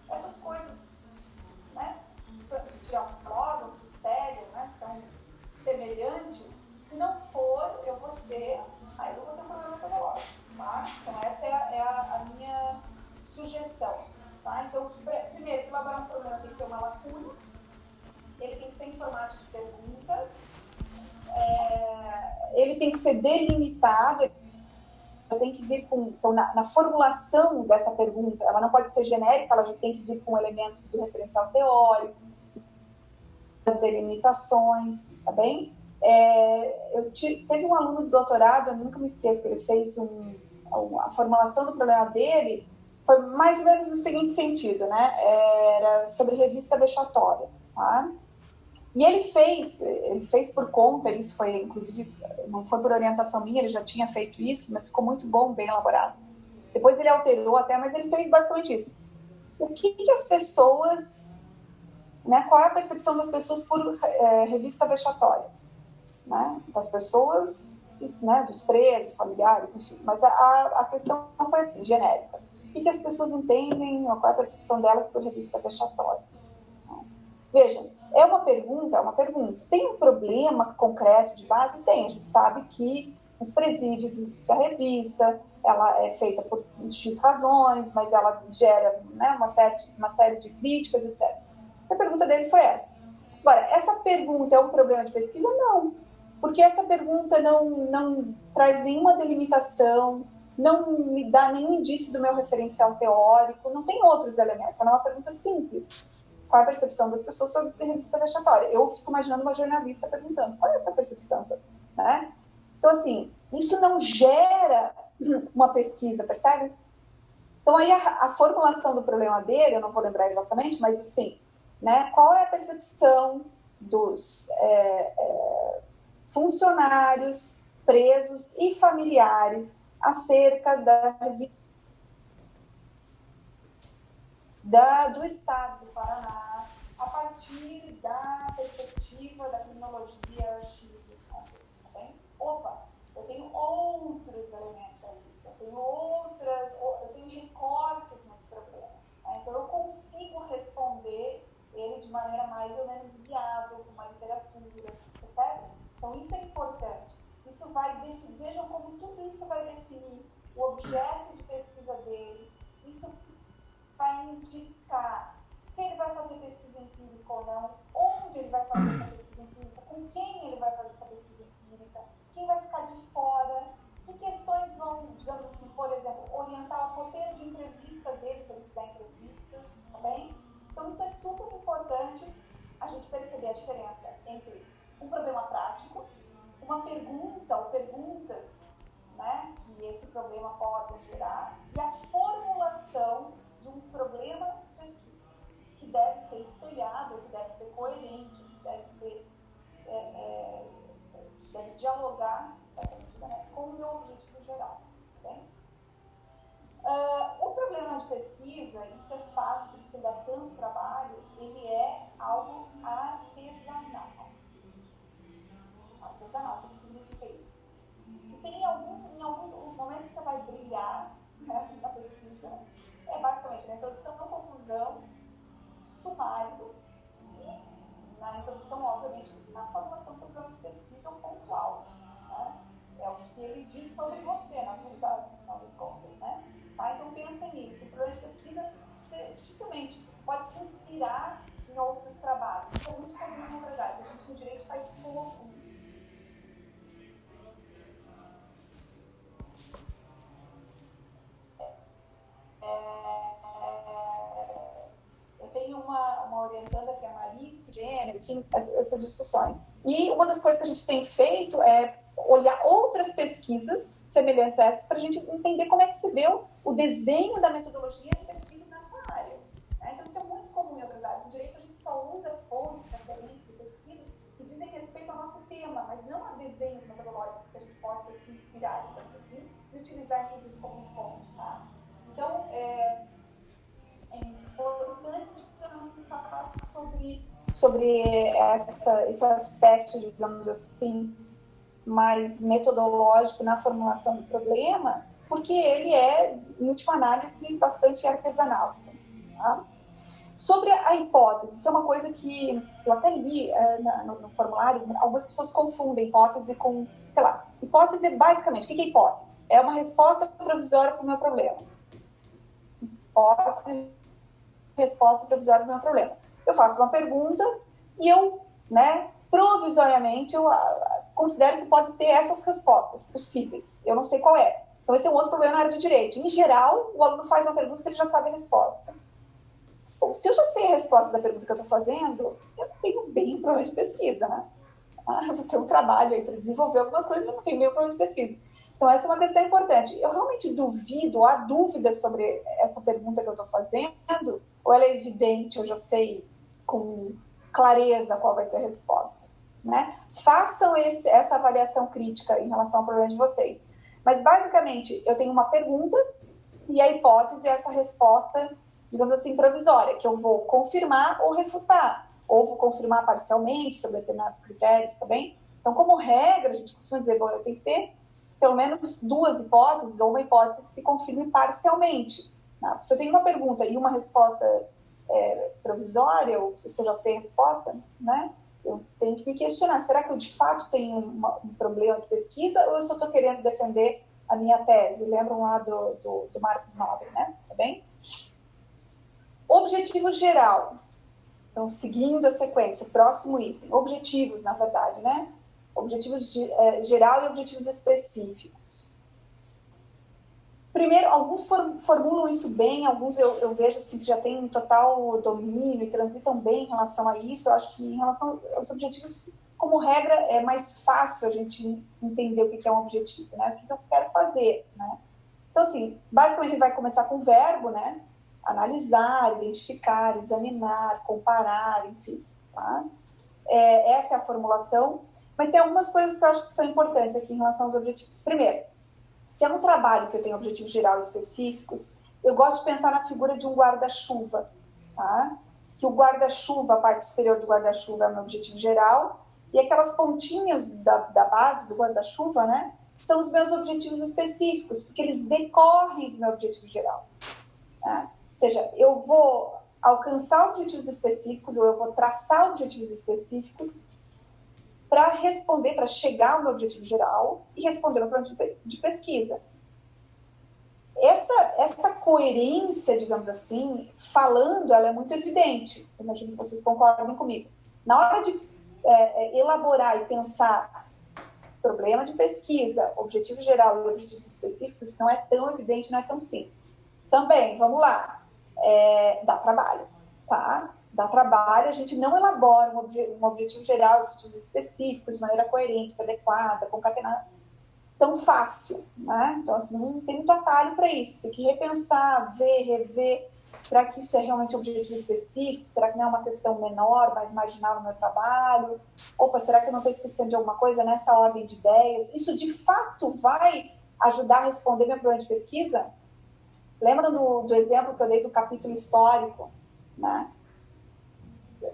Essas coisas, né? Dialogam, se espelham, né? São semelhantes. Se não for, eu vou ter um problema metodológico, tá? Então, essa é a minha sugestão, tá? Então, primeiro, elaborar um problema tem que ter uma lacuna, ele tem que ser em formato de pergunta, ele tem que ser delimitado, tem que vir com... Então, na formulação dessa pergunta, ela não pode ser genérica, ela já tem que vir com elementos do referencial teórico, as delimitações, tá bem? Teve um aluno de doutorado, eu nunca me esqueço, que ele fez a formulação do problema dele, foi mais ou menos no seguinte sentido, né? Era sobre revista vexatória, tá? E ele fez por conta, isso foi, inclusive, não foi por orientação minha, ele já tinha feito isso, mas ficou muito bom, bem elaborado. Depois ele alterou até, mas ele fez basicamente isso. O que as pessoas, né, qual é a percepção das pessoas por revista vexatória? Né? Das pessoas, né, dos presos, familiares, enfim. Mas a questão não foi assim, genérica. O que as pessoas entendem, qual é a percepção delas por revista vexatória? Vejam, é uma pergunta. Tem um problema concreto de base? Tem. A gente sabe que nos presídios existe a revista, ela é feita por X razões, mas ela gera, né, uma série de críticas, etc. A pergunta dele foi essa. Agora, essa pergunta é um problema de pesquisa? Não. Porque essa pergunta não traz nenhuma delimitação, não me dá nenhum indício do meu referencial teórico, não tem outros elementos, é uma pergunta simples. Qual é a percepção das pessoas sobre a revista vexatória? Eu fico imaginando uma jornalista perguntando, qual é a sua percepção sobre, né? Então, assim, isso não gera uma pesquisa, percebe? Então, aí a formulação do problema dele, eu não vou lembrar exatamente, mas assim, né, qual é a percepção dos funcionários, presos e familiares acerca do Estado do Paraná, a partir da perspectiva da criminologia XY, tá bem? Opa, eu tenho outros elementos ali, eu tenho recortes nesse problema, né? Então eu consigo responder ele de maneira mais ou menos viável, com uma literatura, percebe? Então isso é importante. Isso vejam como tudo isso vai definir o objeto de pesquisa dele. Isso vai indicar se ele vai fazer pesquisa empírica ou não, onde ele vai fazer essa pesquisa empírica, com quem ele vai fazer essa pesquisa empírica, quem vai ficar de fora, que questões vão, digamos assim, por exemplo, orientar o roteiro de entrevista dele, se ele fizer entrevistas, tá bem? Então isso é super importante, a gente perceber a diferença entre um problema prático, uma pergunta ou perguntas, né, que esse problema pode gerar, e a formulação de um problema de pesquisa, que deve ser espelhado, que deve ser coerente, que deve ser, deve dialogar, né, com o meu objetivo geral. Okay? O problema de pesquisa, isso é fato, por isso que ele dá tanto trabalho, ele é algo artesanal. Artesanal, o que significa isso? Se tem em alguns momentos que você vai brilhar, né, na pesquisa, é basicamente na introdução, não confusão, sumário, e na introdução, obviamente, na formulação do seu plano de pesquisa pontual. Né? É o que ele diz sobre você, na verdade, no final das contas. Né? Tá? Então, pensa nisso. O plano de pesquisa, dificilmente, você pode se inspirar em outros trabalhos. Isso é muito comum na verdade. A gente no direito faz pouco. Eu tenho uma orientanda que é a Marice, gênero, enfim, essas discussões. E uma das coisas que a gente tem feito é olhar outras pesquisas semelhantes a essas para a gente entender como é que se deu o desenho da metodologia de pesquisa nessa área. Então, isso é muito comum em outras áreas. No direito, a gente só usa fontes, referências, pesquisas que dizem respeito ao nosso tema, mas não a desenhos metodológicos que a gente possa se inspirar, digamos assim, e utilizar, inclusive, como fonte. Tá? Então, é importante falar sobre esse aspecto, digamos assim, mais metodológico na formulação do problema, porque ele é, em última análise, bastante artesanal. Tá? Sobre a hipótese, isso é uma coisa que eu até li no formulário, algumas pessoas confundem hipótese com, sei lá, hipótese basicamente, o que é hipótese? É uma resposta provisória para o meu problema. Hipótese, resposta provisória para o meu problema. Eu faço uma pergunta e eu, né, provisoriamente, eu considero que pode ter essas respostas possíveis. Eu não sei qual é. Então, esse é um outro problema na área de direito. Em geral, o aluno faz uma pergunta que ele já sabe a resposta. Bom, se eu já sei a resposta da pergunta que eu estou fazendo, eu não tenho bem problema de pesquisa, né? Eu vou ter um trabalho aí para desenvolver algumas coisas, mas não tenho bem problema de pesquisa. Então, essa é uma questão importante. Eu realmente duvido, há dúvidas sobre essa pergunta que eu estou fazendo, ou ela é evidente, eu já sei com clareza qual vai ser a resposta. Né? Façam essa avaliação crítica em relação ao problema de vocês. Mas, basicamente, eu tenho uma pergunta e a hipótese é essa resposta, digamos assim, provisória, que eu vou confirmar ou refutar, ou vou confirmar parcialmente sobre determinados critérios também. Então, como regra, a gente costuma dizer, bom, eu tenho que ter pelo menos duas hipóteses ou uma hipótese que se confirme parcialmente. Né? Se eu tenho uma pergunta e uma resposta provisória, ou se eu já sei a resposta, né? Eu tenho que me questionar, será que eu de fato tenho um problema de pesquisa ou eu só estou querendo defender a minha tese? Lembram lá do Marcos Nobre, né? Tá bem? Objetivo geral. Então, seguindo a sequência, o próximo item. Objetivos, na verdade, né? Objetivos geral e objetivos específicos. Primeiro, alguns formulam isso bem, alguns eu vejo assim, que já têm um total domínio e transitam bem em relação a isso. Eu acho que em relação aos objetivos, como regra, é mais fácil a gente entender o que é um objetivo, né? O que eu quero fazer, né? Então, assim, basicamente a gente vai começar com o verbo, né? Analisar, identificar, examinar, comparar, enfim, tá? Essa é a formulação, mas tem algumas coisas que eu acho que são importantes aqui em relação aos objetivos. Primeiro, se é um trabalho que eu tenho objetivos geral específicos, eu gosto de pensar na figura de um guarda-chuva, tá? Que o guarda-chuva, a parte superior do guarda-chuva é o meu objetivo geral, e aquelas pontinhas da base do guarda-chuva, né, são os meus objetivos específicos, porque eles decorrem do meu objetivo geral. Tá? Ou seja, eu vou alcançar objetivos específicos, ou eu vou traçar objetivos específicos para responder, para chegar ao meu objetivo geral e responder ao plano de pesquisa. Essa coerência, digamos assim, falando, ela é muito evidente. Eu imagino que vocês concordem comigo. Na hora de elaborar e pensar problema de pesquisa, objetivo geral e objetivos específicos, isso não é tão evidente, não é tão simples. Também, vamos lá, dá trabalho, tá? Dá trabalho, a gente não elabora um objetivo geral, objetivos específicos, de maneira coerente, adequada, concatenada. tão fácil, né? Então, assim, não tem muito atalho para isso. Tem que repensar, ver, rever. Será que isso é realmente um objetivo específico? Será que não é uma questão menor, mais marginal no meu trabalho? Opa, será que eu não estou esquecendo de alguma coisa nessa ordem de ideias? Isso, de fato, vai ajudar a responder meu problema de pesquisa? Lembra do exemplo que eu dei do capítulo histórico, né?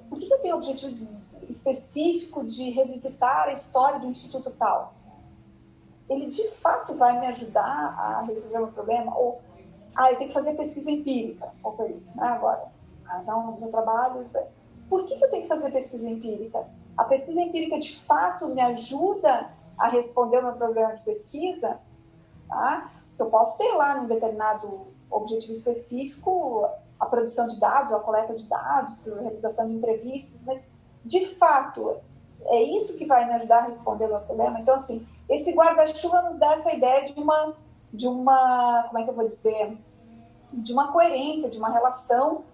Por que eu tenho o objetivo específico de revisitar a história do Instituto tal? Ele, de fato, vai me ajudar a resolver o meu problema? Ou, eu tenho que fazer pesquisa empírica. Qual foi isso, né? Agora, então, meu trabalho... Por que eu tenho que fazer pesquisa empírica? A pesquisa empírica, de fato, me ajuda a responder o meu problema de pesquisa, tá? Que eu posso ter lá num determinado objetivo específico a produção de dados, a coleta de dados, a realização de entrevistas, mas, de fato, é isso que vai me ajudar a responder o meu problema? Então, assim, esse guarda-chuva nos dá essa ideia de uma, como é que eu vou dizer, de uma coerência, de uma relação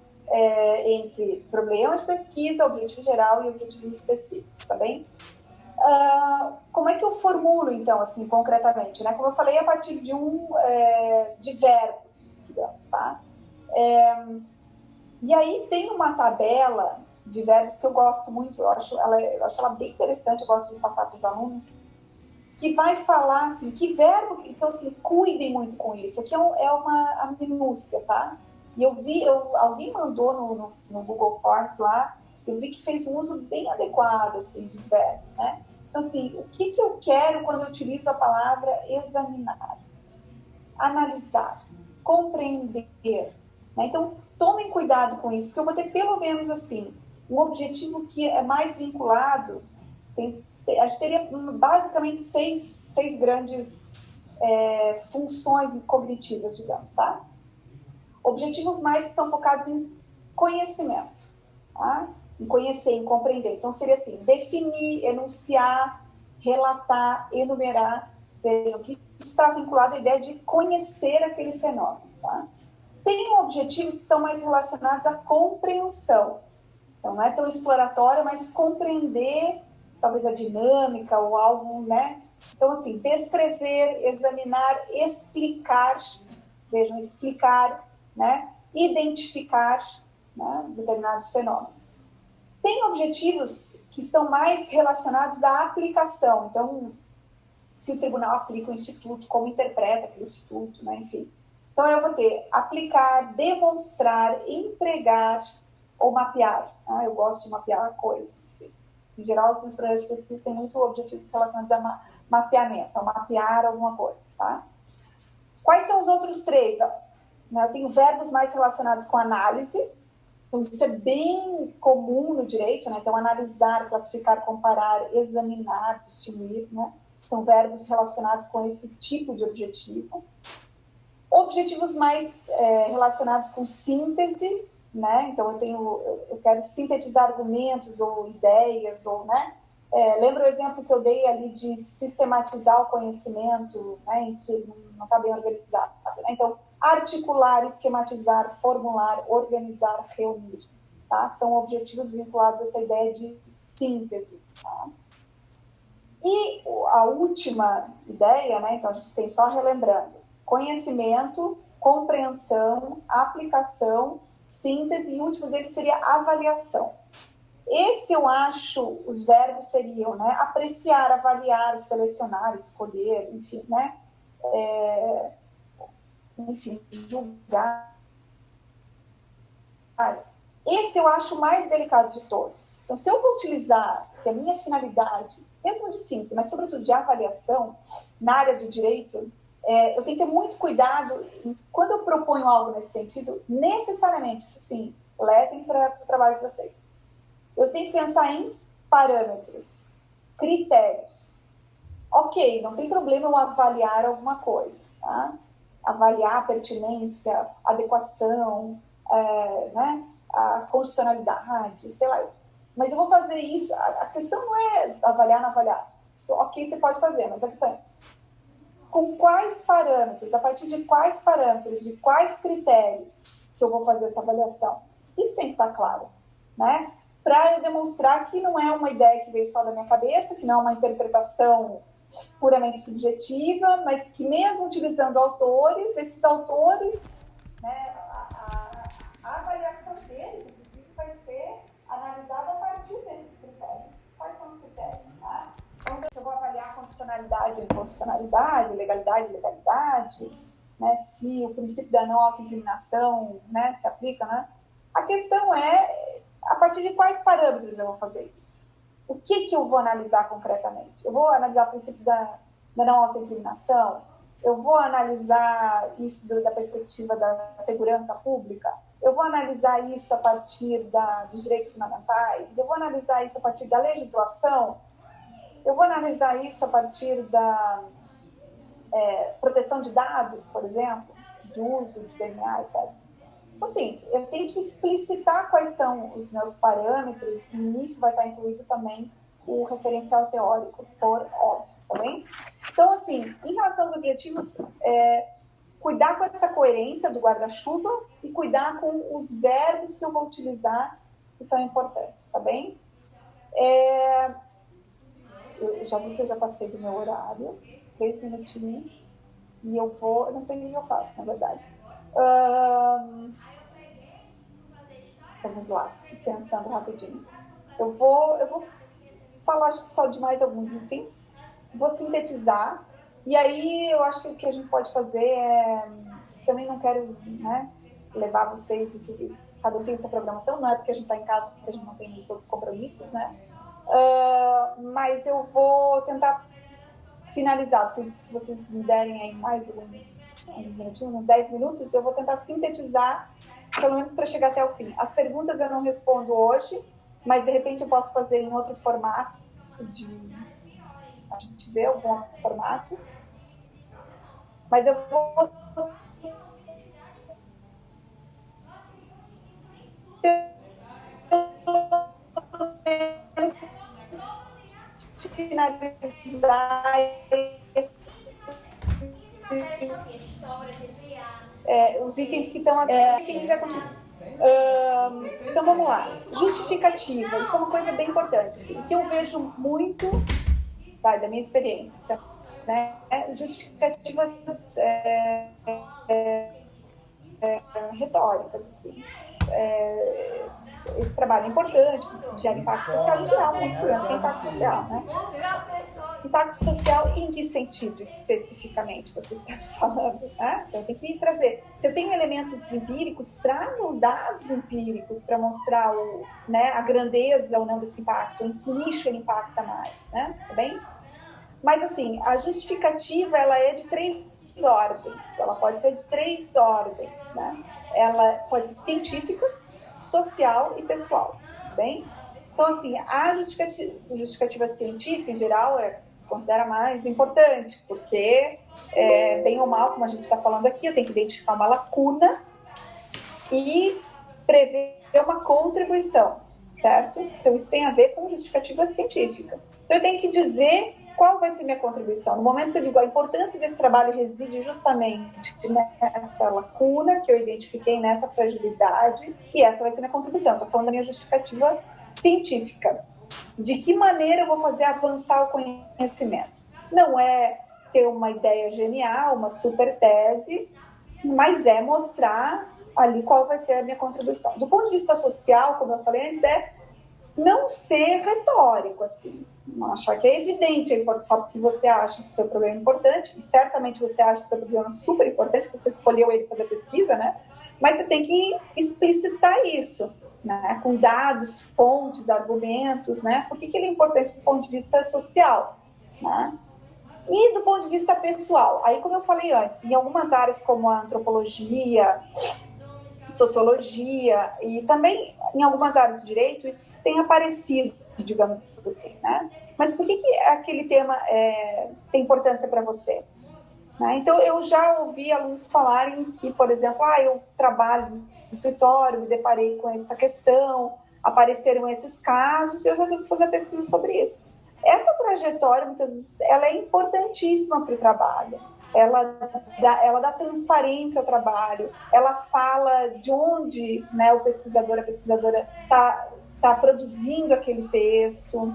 entre problema de pesquisa, objetivo geral e objetivos específicos, tá bem? Como é que eu formulo, então, assim, concretamente, né? Como eu falei, a partir de verbos, digamos, tá? E aí tem uma tabela de verbos que eu gosto muito, eu acho ela bem interessante, eu gosto de passar para os alunos, que vai falar, assim, que verbo... Então, assim, cuidem muito com isso. Aqui é uma minúcia, tá? E alguém mandou no Google Forms lá, eu vi que fez um uso bem adequado, assim, dos verbos, né? Então, assim, o que eu quero quando eu utilizo a palavra examinar? Analisar, compreender, né? Então, tomem cuidado com isso, porque eu vou ter pelo menos, assim, um objetivo que é mais vinculado, acho que teria basicamente seis grandes funções cognitivas, digamos, tá? Objetivos mais que são focados em conhecimento, tá? Em conhecer, em compreender. Então, seria assim, definir, enunciar, relatar, enumerar. Vejam que isso está vinculado à ideia de conhecer aquele fenômeno, tá? Tem objetivos que são mais relacionados à compreensão. Então, não é tão exploratório, mas compreender talvez a dinâmica ou algo, né? Então, assim, descrever, examinar, explicar, vejam, explicar, né? Identificar, né? Determinados fenômenos. Tem objetivos que estão mais relacionados à aplicação. Então, se o tribunal aplica o instituto, como interpreta aquele instituto, né? Enfim. Então, eu vou ter aplicar, demonstrar, empregar ou mapear. Eu gosto de mapear coisas, assim. Em geral, os meus projetos de pesquisa têm muito objetivos relacionados a mapeamento, a mapear alguma coisa, tá? Quais são os outros três? Eu tenho verbos mais relacionados com análise. Então, isso é bem comum no direito, né? Então, analisar, classificar, comparar, examinar, distinguir, né? São verbos relacionados com esse tipo de objetivo. Objetivos mais relacionados com síntese, né? Então, eu quero sintetizar argumentos ou ideias, ou, né? Lembra o exemplo que eu dei ali de sistematizar o conhecimento, né? Em que ele não está bem organizado, né? Então, articular, esquematizar, formular, organizar, reunir, tá? São objetivos vinculados a essa ideia de síntese, tá? E a última ideia, né? Então, a gente tem só relembrando, conhecimento, compreensão, aplicação, síntese, e o último deles seria avaliação. Esse, eu acho, os verbos seriam, né? Apreciar, avaliar, selecionar, escolher, enfim, né? Enfim, julgar. Esse eu acho o mais delicado de todos. Então, se eu vou utilizar, se a minha finalidade, mesmo de síntese, mas sobretudo de avaliação, na área do direito, eu tenho que ter muito cuidado. Quando eu proponho algo nesse sentido, necessariamente, isso sim, levem para o trabalho de vocês. Eu tenho que pensar em parâmetros, critérios. Ok, não tem problema eu avaliar alguma coisa, tá? Avaliar a pertinência, adequação, né? A constitucionalidade, sei lá. Mas eu vou fazer isso, a questão não é avaliar, não avaliar. Ok, você pode fazer, mas a questão é com quais parâmetros, a partir de quais parâmetros, de quais critérios que eu vou fazer essa avaliação. Isso tem que estar claro, né? Para eu demonstrar que não é uma ideia que veio só da minha cabeça, que não é uma interpretação puramente subjetiva, mas que mesmo utilizando autores, esses autores, né, a avaliação deles, inclusive, vai ser analisada a partir desses critérios. Quais são os critérios? Tá? Então, eu vou avaliar a constitucionalidade ou inconstitucionalidade, legalidade, né, se o princípio da não autoincriminação, né, se aplica, né? A questão é, a partir de quais parâmetros eu vou fazer isso? O que eu vou analisar concretamente? Eu vou analisar o princípio da não autoincriminação? Eu vou analisar isso da perspectiva da segurança pública? Eu vou analisar isso a partir dos direitos fundamentais? Eu vou analisar isso a partir da legislação? Eu vou analisar isso a partir da proteção de dados, por exemplo, de uso de DNA, etc. Então, assim, eu tenho que explicitar quais são os meus parâmetros e nisso vai estar incluído também o referencial teórico, por óbvio, tá bem? Então, assim, em relação aos objetivos, cuidar com essa coerência do guarda-chuva e cuidar com os verbos que eu vou utilizar que são importantes, tá bem? Eu já vi que eu já passei do meu horário, 3 minutinhos, e eu não sei o que eu faço, na verdade. Vamos lá, pensando rapidinho. Eu vou falar, acho que só de mais alguns itens, vou sintetizar, e aí eu acho que o que a gente pode fazer também não quero, né, levar vocês, que cada um tem sua programação, não é porque a gente está em casa que a gente não tem os outros compromissos, né? Mas eu vou tentar finalizar, se vocês me derem aí mais uns minutinhos, uns 10 minutos, eu vou tentar sintetizar, pelo menos para chegar até o fim. As perguntas eu não respondo hoje, mas de repente eu posso fazer em outro formato, a gente vê algum outro formato, mas eu vou finalizar os itens que estão aqui. Quem quiser continuar. Então vamos lá. Justificativa, isso é uma coisa bem importante. Assim, que eu vejo muito, da minha experiência, né? Justificativas retóricas, assim. Esse trabalho é importante, gera impacto social em geral, muito importante, tem impacto social, né? Impacto social em que sentido especificamente você está falando? Né? Então, tem que trazer. Se eu tenho elementos empíricos, tragam dados empíricos para mostrar a grandeza ou não desse impacto, em que nicho ele impacta mais, né? Tá bem? Mas, assim, a justificativa, ela é de 3 ordens, ela pode ser de 3 ordens, né? Ela pode ser científica, social e pessoal, tá bem? Então, assim, a justificativa científica, em geral, se considera mais importante, porque, bem ou mal, como a gente está falando aqui, eu tenho que identificar uma lacuna e prever uma contribuição, certo? Então, isso tem a ver com justificativa científica. Então, eu tenho que dizer qual vai ser minha contribuição. No momento que eu digo a importância desse trabalho reside justamente nessa lacuna que eu identifiquei, nessa fragilidade, e essa vai ser minha contribuição. Estou falando da minha justificativa científica. De que maneira eu vou fazer avançar o conhecimento? Não é ter uma ideia genial, uma super tese, mas é mostrar ali qual vai ser a minha contribuição. Do ponto de vista social, como eu falei antes, não ser retórico, assim. Não achar que é evidente, só porque você acha o seu problema importante, e certamente você acha o seu problema super importante, você escolheu ele fazer pesquisa, né? Mas você tem que explicitar isso, né? Com dados, fontes, argumentos, né? Por que ele é importante do ponto de vista social, né? E do ponto de vista pessoal, aí como eu falei antes, em algumas áreas como a antropologia, sociologia e também em algumas áreas de direito, isso tem aparecido, digamos assim, né? Mas por que aquele tema tem importância para você? Né? Então, eu já ouvi alunos falarem que, por exemplo, eu trabalho no escritório, me deparei com essa questão, apareceram esses casos e eu resolvi fazer pesquisa sobre isso. Essa trajetória, muitas vezes, ela é importantíssima para o trabalho. Ela dá transparência ao trabalho, ela fala de onde, né, o pesquisador, a pesquisadora está produzindo aquele texto.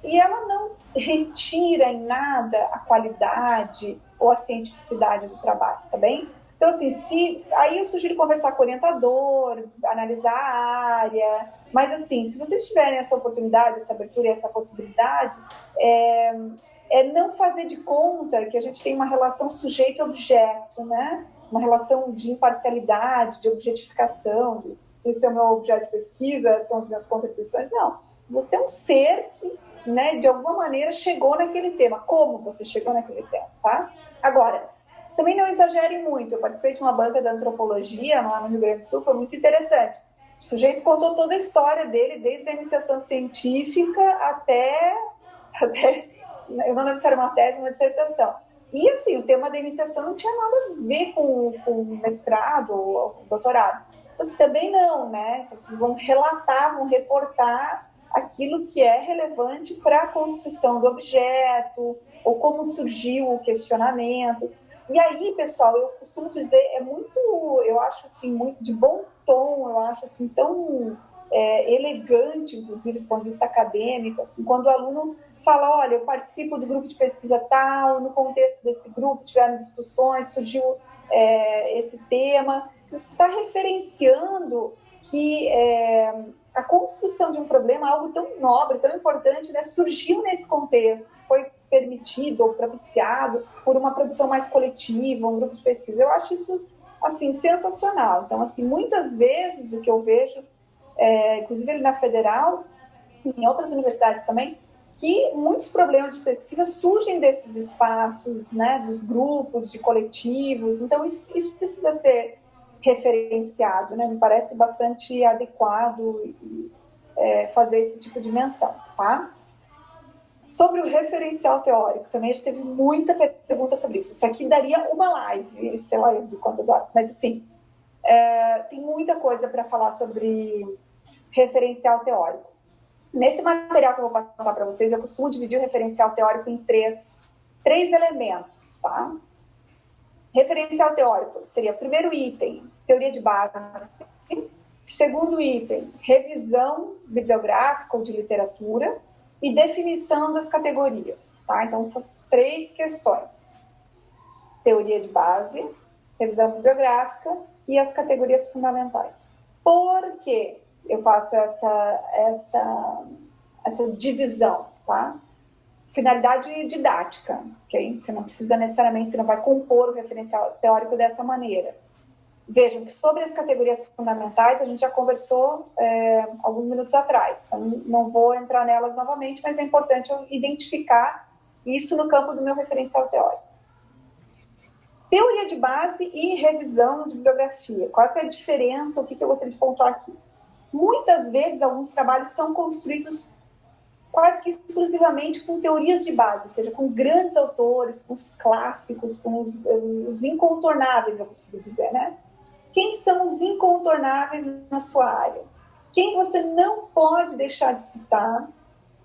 E ela não retira em nada a qualidade ou a cientificidade do trabalho, tá bem? Então, assim, aí eu sugiro conversar com o orientador, analisar a área, mas, assim, se vocês tiverem essa oportunidade, essa abertura e essa possibilidade, não fazer de conta que a gente tem uma relação sujeito-objeto, né? Uma relação de imparcialidade, de objetificação, esse é o meu objeto de pesquisa, são as minhas contribuições. Não, você é um ser que, né, de alguma maneira chegou naquele tema. Como você chegou naquele tema, tá? Agora, também não exagere muito. Eu participei de uma banca de antropologia lá no Rio Grande do Sul, foi muito interessante. O sujeito contou toda a história dele, desde a iniciação científica até eu não lembro se era uma tese ou uma dissertação. E, assim, o tema da iniciação não tinha nada a ver com mestrado ou doutorado. Mas também não, né? Então, vocês vão relatar, vão reportar aquilo que é relevante para a construção do objeto, ou como surgiu o questionamento. E aí, pessoal, eu costumo dizer, eu acho assim, muito de bom tom, eu acho assim, tão elegante, inclusive, do ponto de vista acadêmico, assim, quando o aluno fala, olha, eu participo do grupo de pesquisa tal, no contexto desse grupo tiveram discussões, surgiu esse tema. Você está referenciando que a construção de um problema, algo tão nobre, tão importante, né, surgiu nesse contexto, foi permitido ou propiciado por uma produção mais coletiva, um grupo de pesquisa. Eu acho isso, assim, sensacional. Então, assim, muitas vezes o que eu vejo, inclusive ali na Federal, em outras universidades também, que muitos problemas de pesquisa surgem desses espaços, né, dos grupos, de coletivos. Então, isso precisa ser referenciado, né? Me parece bastante adequado fazer esse tipo de menção, tá? Sobre o referencial teórico, também a gente teve muita pergunta sobre isso. Isso aqui daria uma live, sei lá de quantas horas, mas assim, tem muita coisa para falar sobre referencial teórico. Nesse material que eu vou passar para vocês, eu costumo dividir o referencial teórico em três elementos, tá? Referencial teórico seria primeiro item, teoria de base. Segundo item, revisão bibliográfica ou de literatura e definição das categorias, tá? Então, essas três questões. Teoria de base, revisão bibliográfica e as categorias fundamentais. Por que eu faço essa divisão, tá? Finalidade didática, ok? Você não precisa necessariamente, você não vai compor o referencial teórico dessa maneira. Vejam que sobre as categorias fundamentais a gente já conversou alguns minutos atrás, então não vou entrar nelas novamente, mas é importante eu identificar isso no campo do meu referencial teórico. Teoria de base e revisão de bibliografia. Qual é a diferença? O que eu gostaria de pontuar aqui? Muitas vezes, alguns trabalhos são construídos quase que exclusivamente com teorias de base, ou seja, com grandes autores, com os clássicos, com os incontornáveis, eu costumo dizer, né? Quem são os incontornáveis na sua área? Quem você não pode deixar de citar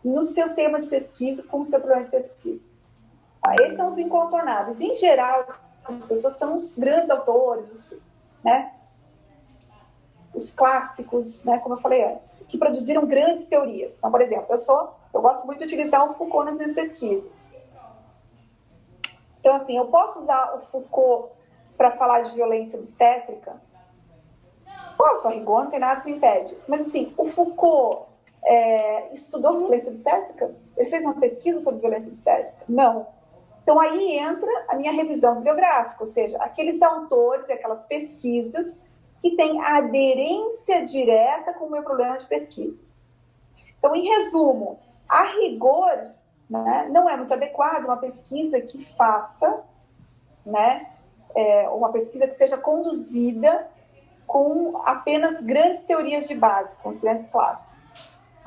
no seu tema de pesquisa, com o seu problema de pesquisa? Esses são os incontornáveis. Em geral, as pessoas são os grandes autores, né? Os clássicos, né, como eu falei antes, que produziram grandes teorias. Então, por exemplo, eu gosto muito de utilizar o Foucault nas minhas pesquisas. Então, assim, eu posso usar o Foucault para falar de violência obstétrica? Posso, a rigor, não tem nada que me impede. Mas, assim, o Foucault estudou violência obstétrica? Ele fez uma pesquisa sobre violência obstétrica? Não. Então, aí entra a minha revisão bibliográfica, ou seja, aqueles autores e aquelas pesquisas que têm aderência direta com o meu problema de pesquisa. Então, em resumo, a rigor, né, não é muito adequado uma pesquisa que faça, né, uma pesquisa que seja conduzida com apenas grandes teorias de base, com os grandes clássicos.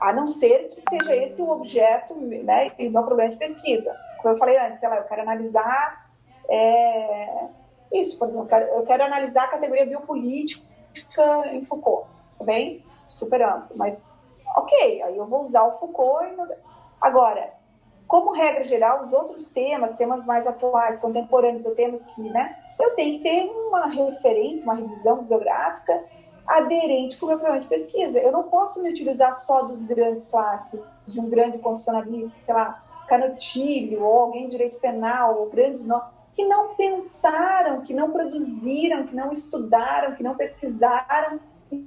A não ser que seja esse o objeto, né, e o meu problema de pesquisa. Como eu falei antes, sei lá, eu quero analisar isso, por exemplo, eu quero analisar a categoria biopolítica em Foucault, tá bem? Super amplo, mas ok, aí eu vou usar o Foucault. Agora, como regra geral, os outros temas mais atuais, contemporâneos, ou temas que, né, eu tenho que ter uma referência, uma revisão bibliográfica aderente com o meu programa de pesquisa. Eu não posso me utilizar só dos grandes clássicos, de um grande constitucionalista, sei lá, Canutilho, ou alguém de direito penal, ou grandes nomes, que não pensaram, que não produziram, que não estudaram, que não pesquisaram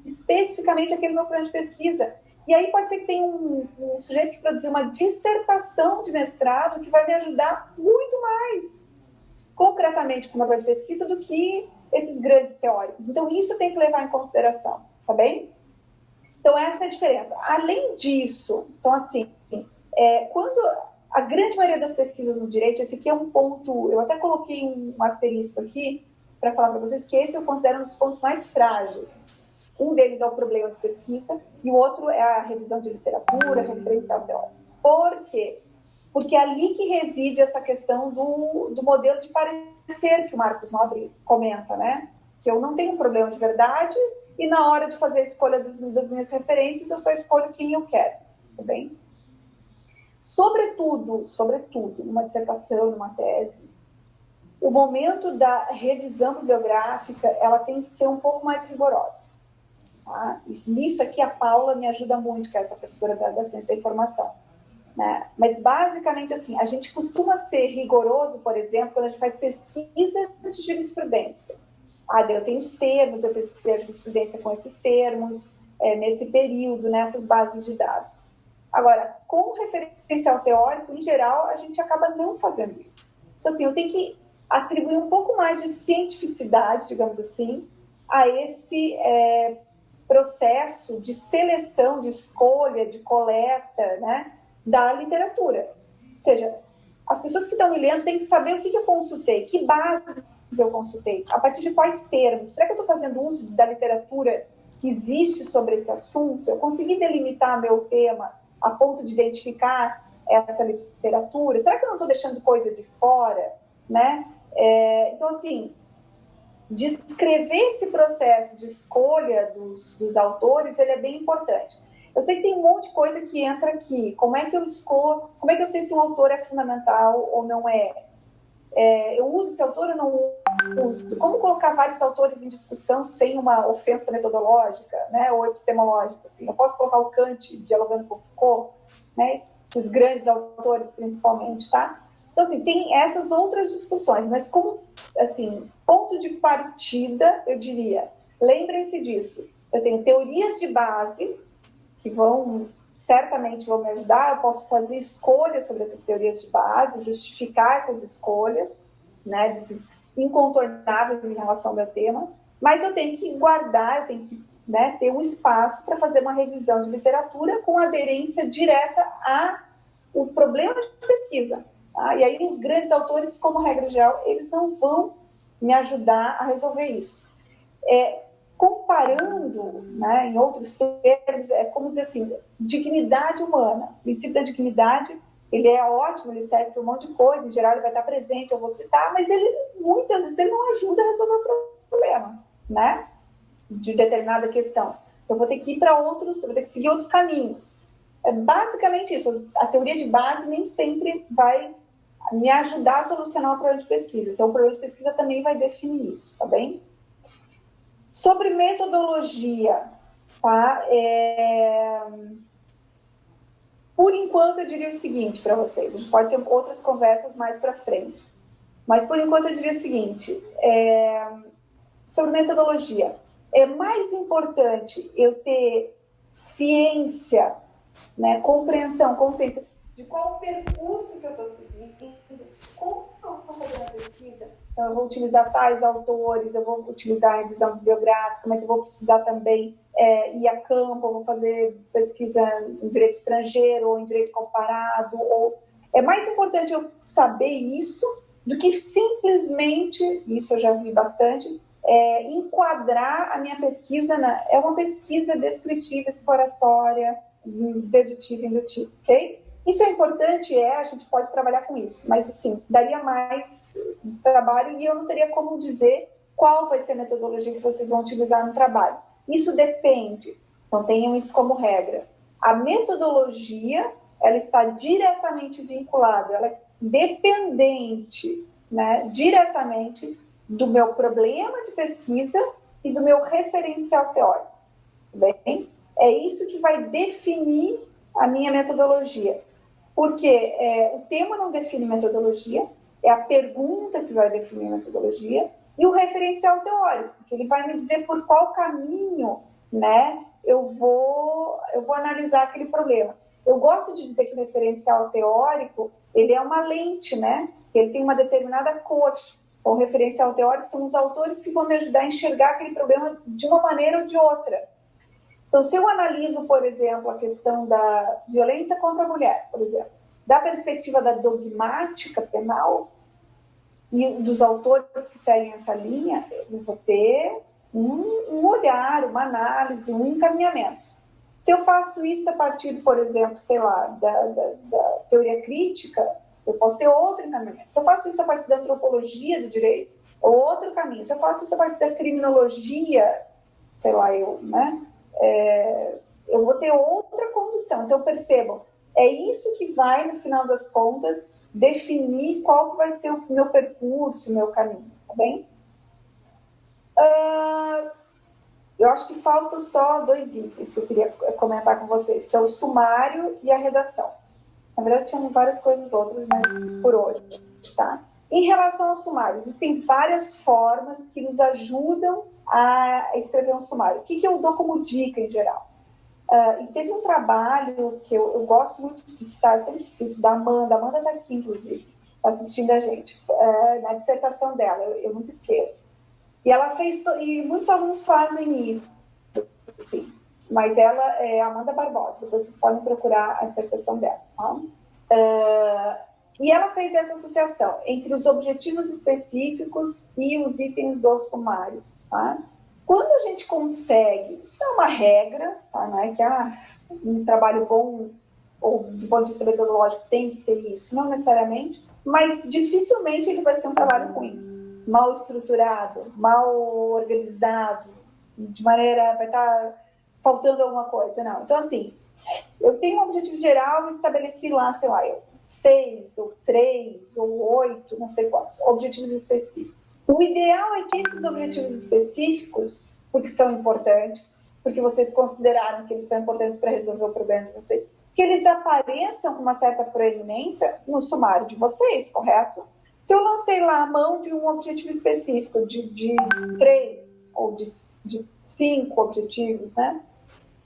especificamente aquele meu programa de pesquisa. E aí pode ser que tenha um sujeito que produziu uma dissertação de mestrado que vai me ajudar muito mais concretamente com o meu programa de pesquisa do que esses grandes teóricos. Então, isso tem que levar em consideração, tá bem? Então, essa é a diferença. Além disso, então, assim, quando a grande maioria das pesquisas no direito, esse aqui é um ponto, eu até coloquei um asterisco aqui para falar para vocês que esse eu considero um dos pontos mais frágeis. Um deles é o problema de pesquisa e o outro é a revisão de literatura, referencial teórico. Por quê? Porque é ali que reside essa questão do modelo de parecer que o Marcos Nobre comenta, né? Que eu não tenho um problema de verdade e na hora de fazer a escolha das minhas referências, eu só escolho quem eu quero, tá bem? Sobretudo, numa dissertação, numa tese, o momento da revisão bibliográfica, ela tem que ser um pouco mais rigorosa. Tá? Nisso aqui a Paula me ajuda muito, que é essa professora da ciência da informação. Né? Mas, basicamente, assim, a gente costuma ser rigoroso, por exemplo, quando a gente faz pesquisa de jurisprudência. Eu tenho os termos, eu pesquisei a jurisprudência com esses termos, nesse período, nessas bases de dados. Agora, com o referencial teórico, em geral, a gente acaba não fazendo isso. Então, assim, eu tenho que atribuir um pouco mais de cientificidade, digamos assim, a esse processo de seleção, de escolha, de coleta, né, da literatura. Ou seja, as pessoas que estão me lendo têm que saber o que eu consultei, que bases eu consultei, a partir de quais termos. Será que eu estou fazendo uso da literatura que existe sobre esse assunto? Eu consegui delimitar meu tema a ponto de identificar essa literatura? Será que eu não estou deixando coisa de fora? Né? Então, assim, descrever esse processo de escolha dos autores, ele é bem importante. Eu sei que tem um monte de coisa que entra aqui. Como é que eu escolho? Como é que eu sei se um autor é fundamental ou não é? Eu uso esse autor ou não uso? Como colocar vários autores em discussão sem uma ofensa metodológica, né, ou epistemológica? Assim? Eu posso colocar o Kant dialogando com Foucault, né, esses grandes autores principalmente, tá? Então, assim, tem essas outras discussões, mas como, assim, ponto de partida, eu diria, lembrem-se disso. Eu tenho teorias de base que certamente vão me ajudar, eu posso fazer escolhas sobre essas teorias de base, justificar essas escolhas, né, desses incontornáveis em relação ao meu tema, mas eu tenho que guardar, eu tenho que, né, ter um espaço para fazer uma revisão de literatura com aderência direta ao problema de pesquisa. Tá? E aí os grandes autores, como regra geral, eles não vão me ajudar a resolver isso. Comparando, né, em outros termos, como dizer assim, dignidade humana. O princípio da dignidade, ele é ótimo, ele serve para um monte de coisa, em geral ele vai estar presente, eu vou citar, mas muitas vezes ele não ajuda a resolver o problema, né, de determinada questão. Eu vou ter que ir para outros, eu vou ter que seguir outros caminhos. É basicamente isso. A teoria de base nem sempre vai me ajudar a solucionar o problema de pesquisa. Então, o problema de pesquisa também vai definir isso, tá bem? Sobre metodologia, tá? Por enquanto, eu diria o seguinte para vocês. A gente pode ter outras conversas mais para frente. Mas, por enquanto, eu diria o seguinte. Sobre metodologia. É mais importante eu ter ciência, né, compreensão, consciência de qual o percurso que eu estou seguindo, como eu estou fazendo a pesquisa. Então, eu vou utilizar tais autores, eu vou utilizar a revisão bibliográfica, mas eu vou precisar também ir a campo, eu vou fazer pesquisa em direito estrangeiro ou em direito comparado. É mais importante eu saber isso do que simplesmente, isso eu já vi bastante, enquadrar a minha pesquisa é uma pesquisa descritiva, exploratória, dedutiva, indutiva, ok? Isso é importante, a gente pode trabalhar com isso, mas, assim, daria mais trabalho e eu não teria como dizer qual vai ser a metodologia que vocês vão utilizar no trabalho. Isso depende, não tenham isso como regra. A metodologia, ela está diretamente vinculada, ela é dependente, né, diretamente do meu problema de pesquisa e do meu referencial teórico. Bem, é isso que vai definir a minha metodologia. Porque o tema não define metodologia, é a pergunta que vai definir a metodologia, e o referencial teórico, que ele vai me dizer por qual caminho, né, eu vou analisar aquele problema. Eu gosto de dizer que o referencial teórico, ele é uma lente, né, ele tem uma determinada cor. O referencial teórico são os autores que vão me ajudar a enxergar aquele problema de uma maneira ou de outra. Então, se eu analiso, por exemplo, a questão da violência contra a mulher, por exemplo, da perspectiva da dogmática penal e dos autores que seguem essa linha, eu vou ter um olhar, uma análise, um encaminhamento. Se eu faço isso a partir, por exemplo, sei lá, da teoria crítica, eu posso ter outro encaminhamento. Se eu faço isso a partir da antropologia do direito, outro caminho. Se eu faço isso a partir da criminologia, sei lá, eu vou ter outra condução. Então, percebam, é isso que vai, no final das contas, definir qual que vai ser o meu percurso, o meu caminho, tá bem? Eu acho que faltam só 2 itens que eu queria comentar com vocês, que é o sumário e a redação. Na verdade, tinham várias coisas outras, mas por hoje, tá? Em relação ao sumário, existem várias formas que nos ajudam a escrever um sumário. O que eu dou como dica, em geral? E teve um trabalho que eu gosto muito de citar, eu sempre cito, da Amanda. A Amanda está aqui, inclusive, assistindo a gente, na dissertação dela, eu nunca esqueço. E ela fez, e muitos alunos fazem isso, sim. Mas ela é Amanda Barbosa, vocês podem procurar a dissertação dela. Tá? E ela fez essa associação entre os objetivos específicos e os itens do sumário. Tá? Quando a gente consegue, isso não é uma regra, tá? Não é que um trabalho bom, ou do ponto de vista metodológico, tem que ter isso, não necessariamente, mas dificilmente ele vai ser um trabalho ruim, mal estruturado, mal organizado, de maneira, vai estar faltando alguma coisa, não. Então, assim, eu tenho um objetivo geral e estabeleci lá, sei lá, 6, ou 3, ou 8, não sei quantos, objetivos específicos. O ideal é que esses objetivos específicos, porque são importantes, porque vocês consideraram que eles são importantes para resolver o problema de vocês, que eles apareçam com uma certa proeminência no sumário de vocês, correto? Se eu lancei lá a mão de um objetivo específico, de 3 ou de 5 objetivos, né?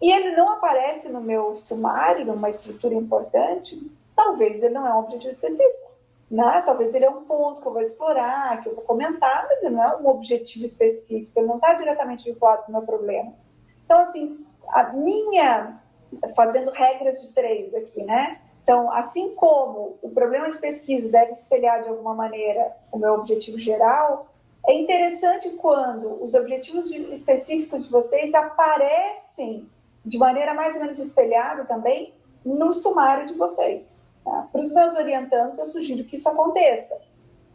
E ele não aparece no meu sumário, numa estrutura importante, talvez ele não é um objetivo específico, né? Talvez ele é um ponto que eu vou explorar, que eu vou comentar, mas ele não é um objetivo específico, ele não está diretamente vinculado com o meu problema. Então, assim, fazendo regras de 3 aqui, né? Então, assim como o problema de pesquisa deve espelhar de alguma maneira o meu objetivo geral, é interessante quando os objetivos específicos de vocês aparecem de maneira mais ou menos espelhada também no sumário de vocês. Tá? Para os meus orientandos, eu sugiro que isso aconteça,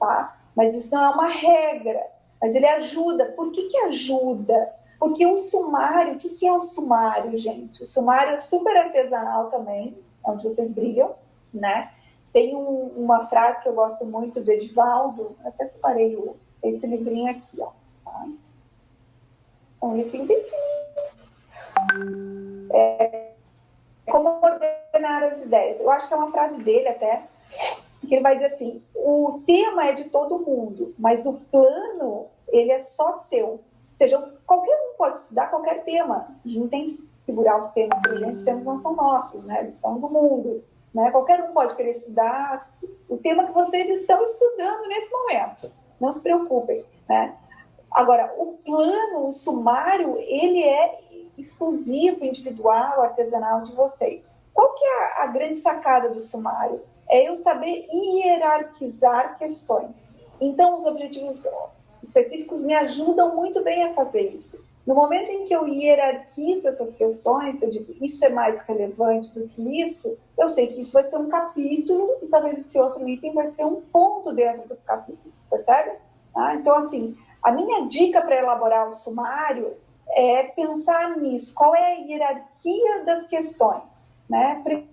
tá? Mas isso não é uma regra, mas ele ajuda. Por que ajuda? Porque o sumário, o que é o sumário, gente? O sumário é super artesanal também, é onde vocês brilham, né? Tem uma frase que eu gosto muito do Edivaldo, até separei esse livrinho aqui, ó. Tá? É um livrinho bem fininho. Como ordenar as ideias. Eu acho que é uma frase dele até, que ele vai dizer assim, o tema é de todo mundo, mas o plano, ele é só seu. Ou seja, qualquer um pode estudar qualquer tema. A gente não tem que segurar os temas para a gente, os temas não são nossos, né? Eles são do mundo. Né? Qualquer um pode querer estudar o tema que vocês estão estudando nesse momento. Não se preocupem, né? Agora, o plano, o sumário, ele é exclusivo, individual, artesanal de vocês. Qual que é a grande sacada do sumário? É eu saber hierarquizar questões. Então, os objetivos específicos me ajudam muito bem a fazer isso. No momento em que eu hierarquizo essas questões, eu digo, isso é mais relevante do que isso, eu sei que isso vai ser um capítulo e talvez esse outro item vai ser um ponto dentro do capítulo, percebe? Então, assim, a minha dica para elaborar o sumário é pensar nisso. Qual é a hierarquia das questões? Né?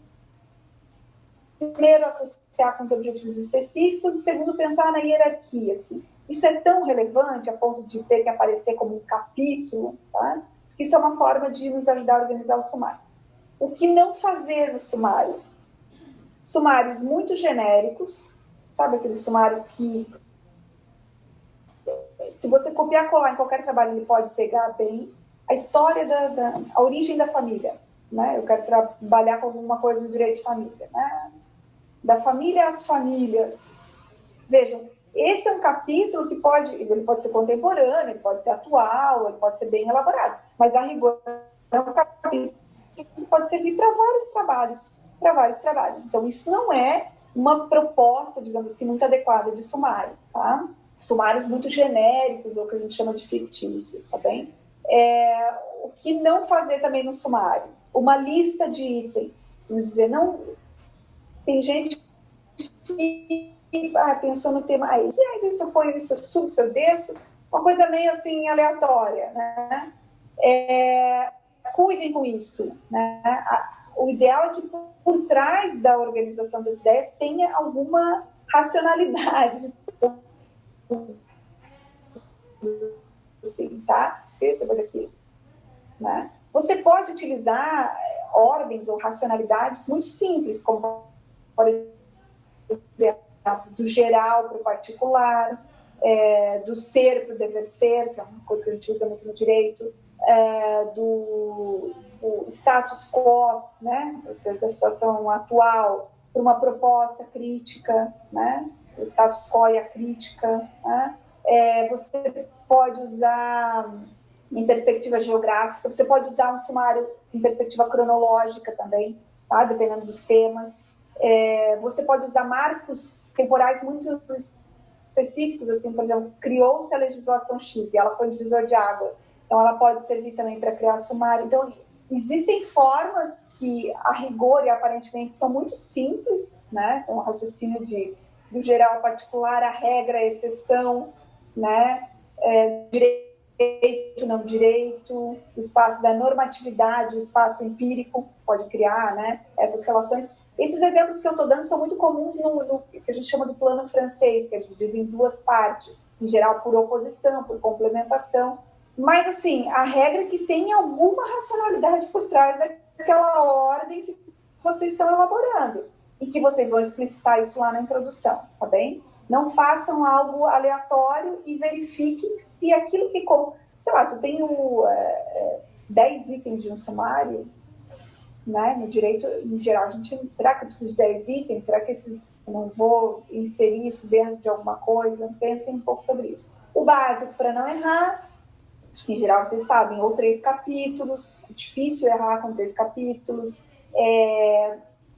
Primeiro, associar com os objetivos específicos e segundo, pensar na hierarquia. Assim. isso é tão relevante a ponto de ter que aparecer como um capítulo, tá? Isso é uma forma de nos ajudar a organizar o sumário. O que não fazer no sumário? Sumários muito genéricos, sabe aqueles sumários que, se você copiar e colar em qualquer trabalho, ele pode pegar bem. A história a origem da família, né? Eu quero trabalhar com alguma coisa do direito de família, né? Da família às famílias. Vejam, esse é um capítulo que ele pode ser contemporâneo, ele pode ser atual, ele pode ser bem elaborado, mas a rigor é um capítulo que pode servir para vários trabalhos. Então, isso não é uma proposta, digamos assim, muito adequada de sumário, tá? Sumários muito genéricos, ou que a gente chama de fictícios, tá bem? O que não fazer também no sumário? Uma lista de itens. Vamos dizer, não... Tem gente que pensou no tema aí, e aí se eu ponho isso, eu subo, se eu desço, uma coisa meio assim aleatória, né? Cuidem com isso, né? O ideal é que por trás da organização das ideias tenha alguma racionalidade, assim, tá? Esse, depois aqui, né? Você pode utilizar ordens ou racionalidades muito simples, como, por exemplo, do geral para o particular, do ser para o dever ser, que é uma coisa que a gente usa muito no direito, do status quo, né? Ou seja, da situação atual, para uma proposta crítica, né? O status quo e a crítica, né? Você pode usar em perspectiva geográfica, você pode usar um sumário em perspectiva cronológica também, tá? Dependendo dos temas. Você pode usar marcos temporais muito específicos, assim, por exemplo, criou-se a legislação X e ela foi um divisor de águas, então ela pode servir também para criar sumário. Então, existem formas que, a rigor e aparentemente, são muito simples, né? São um raciocínio do geral ao particular, a regra, a exceção, né? Direito, não direito, o espaço da normatividade, o espaço empírico, você pode criar, né? Essas relações. Esses exemplos que eu estou dando são muito comuns no que a gente chama do plano francês, que é dividido em duas partes, em geral por oposição, por complementação. Mas, assim, a regra é que tem alguma racionalidade por trás daquela ordem que vocês estão elaborando e que vocês vão explicitar isso lá na introdução, tá bem? Não façam algo aleatório e verifiquem se aquilo que... Sei lá, se eu tenho 10 itens de um sumário, né, no direito, em geral, será que eu preciso de 10 itens? Será que eu não vou inserir isso dentro de alguma coisa? Pensem um pouco sobre isso. O básico para não errar, acho que em geral vocês sabem, ou 3 capítulos, é difícil errar com 3 capítulos.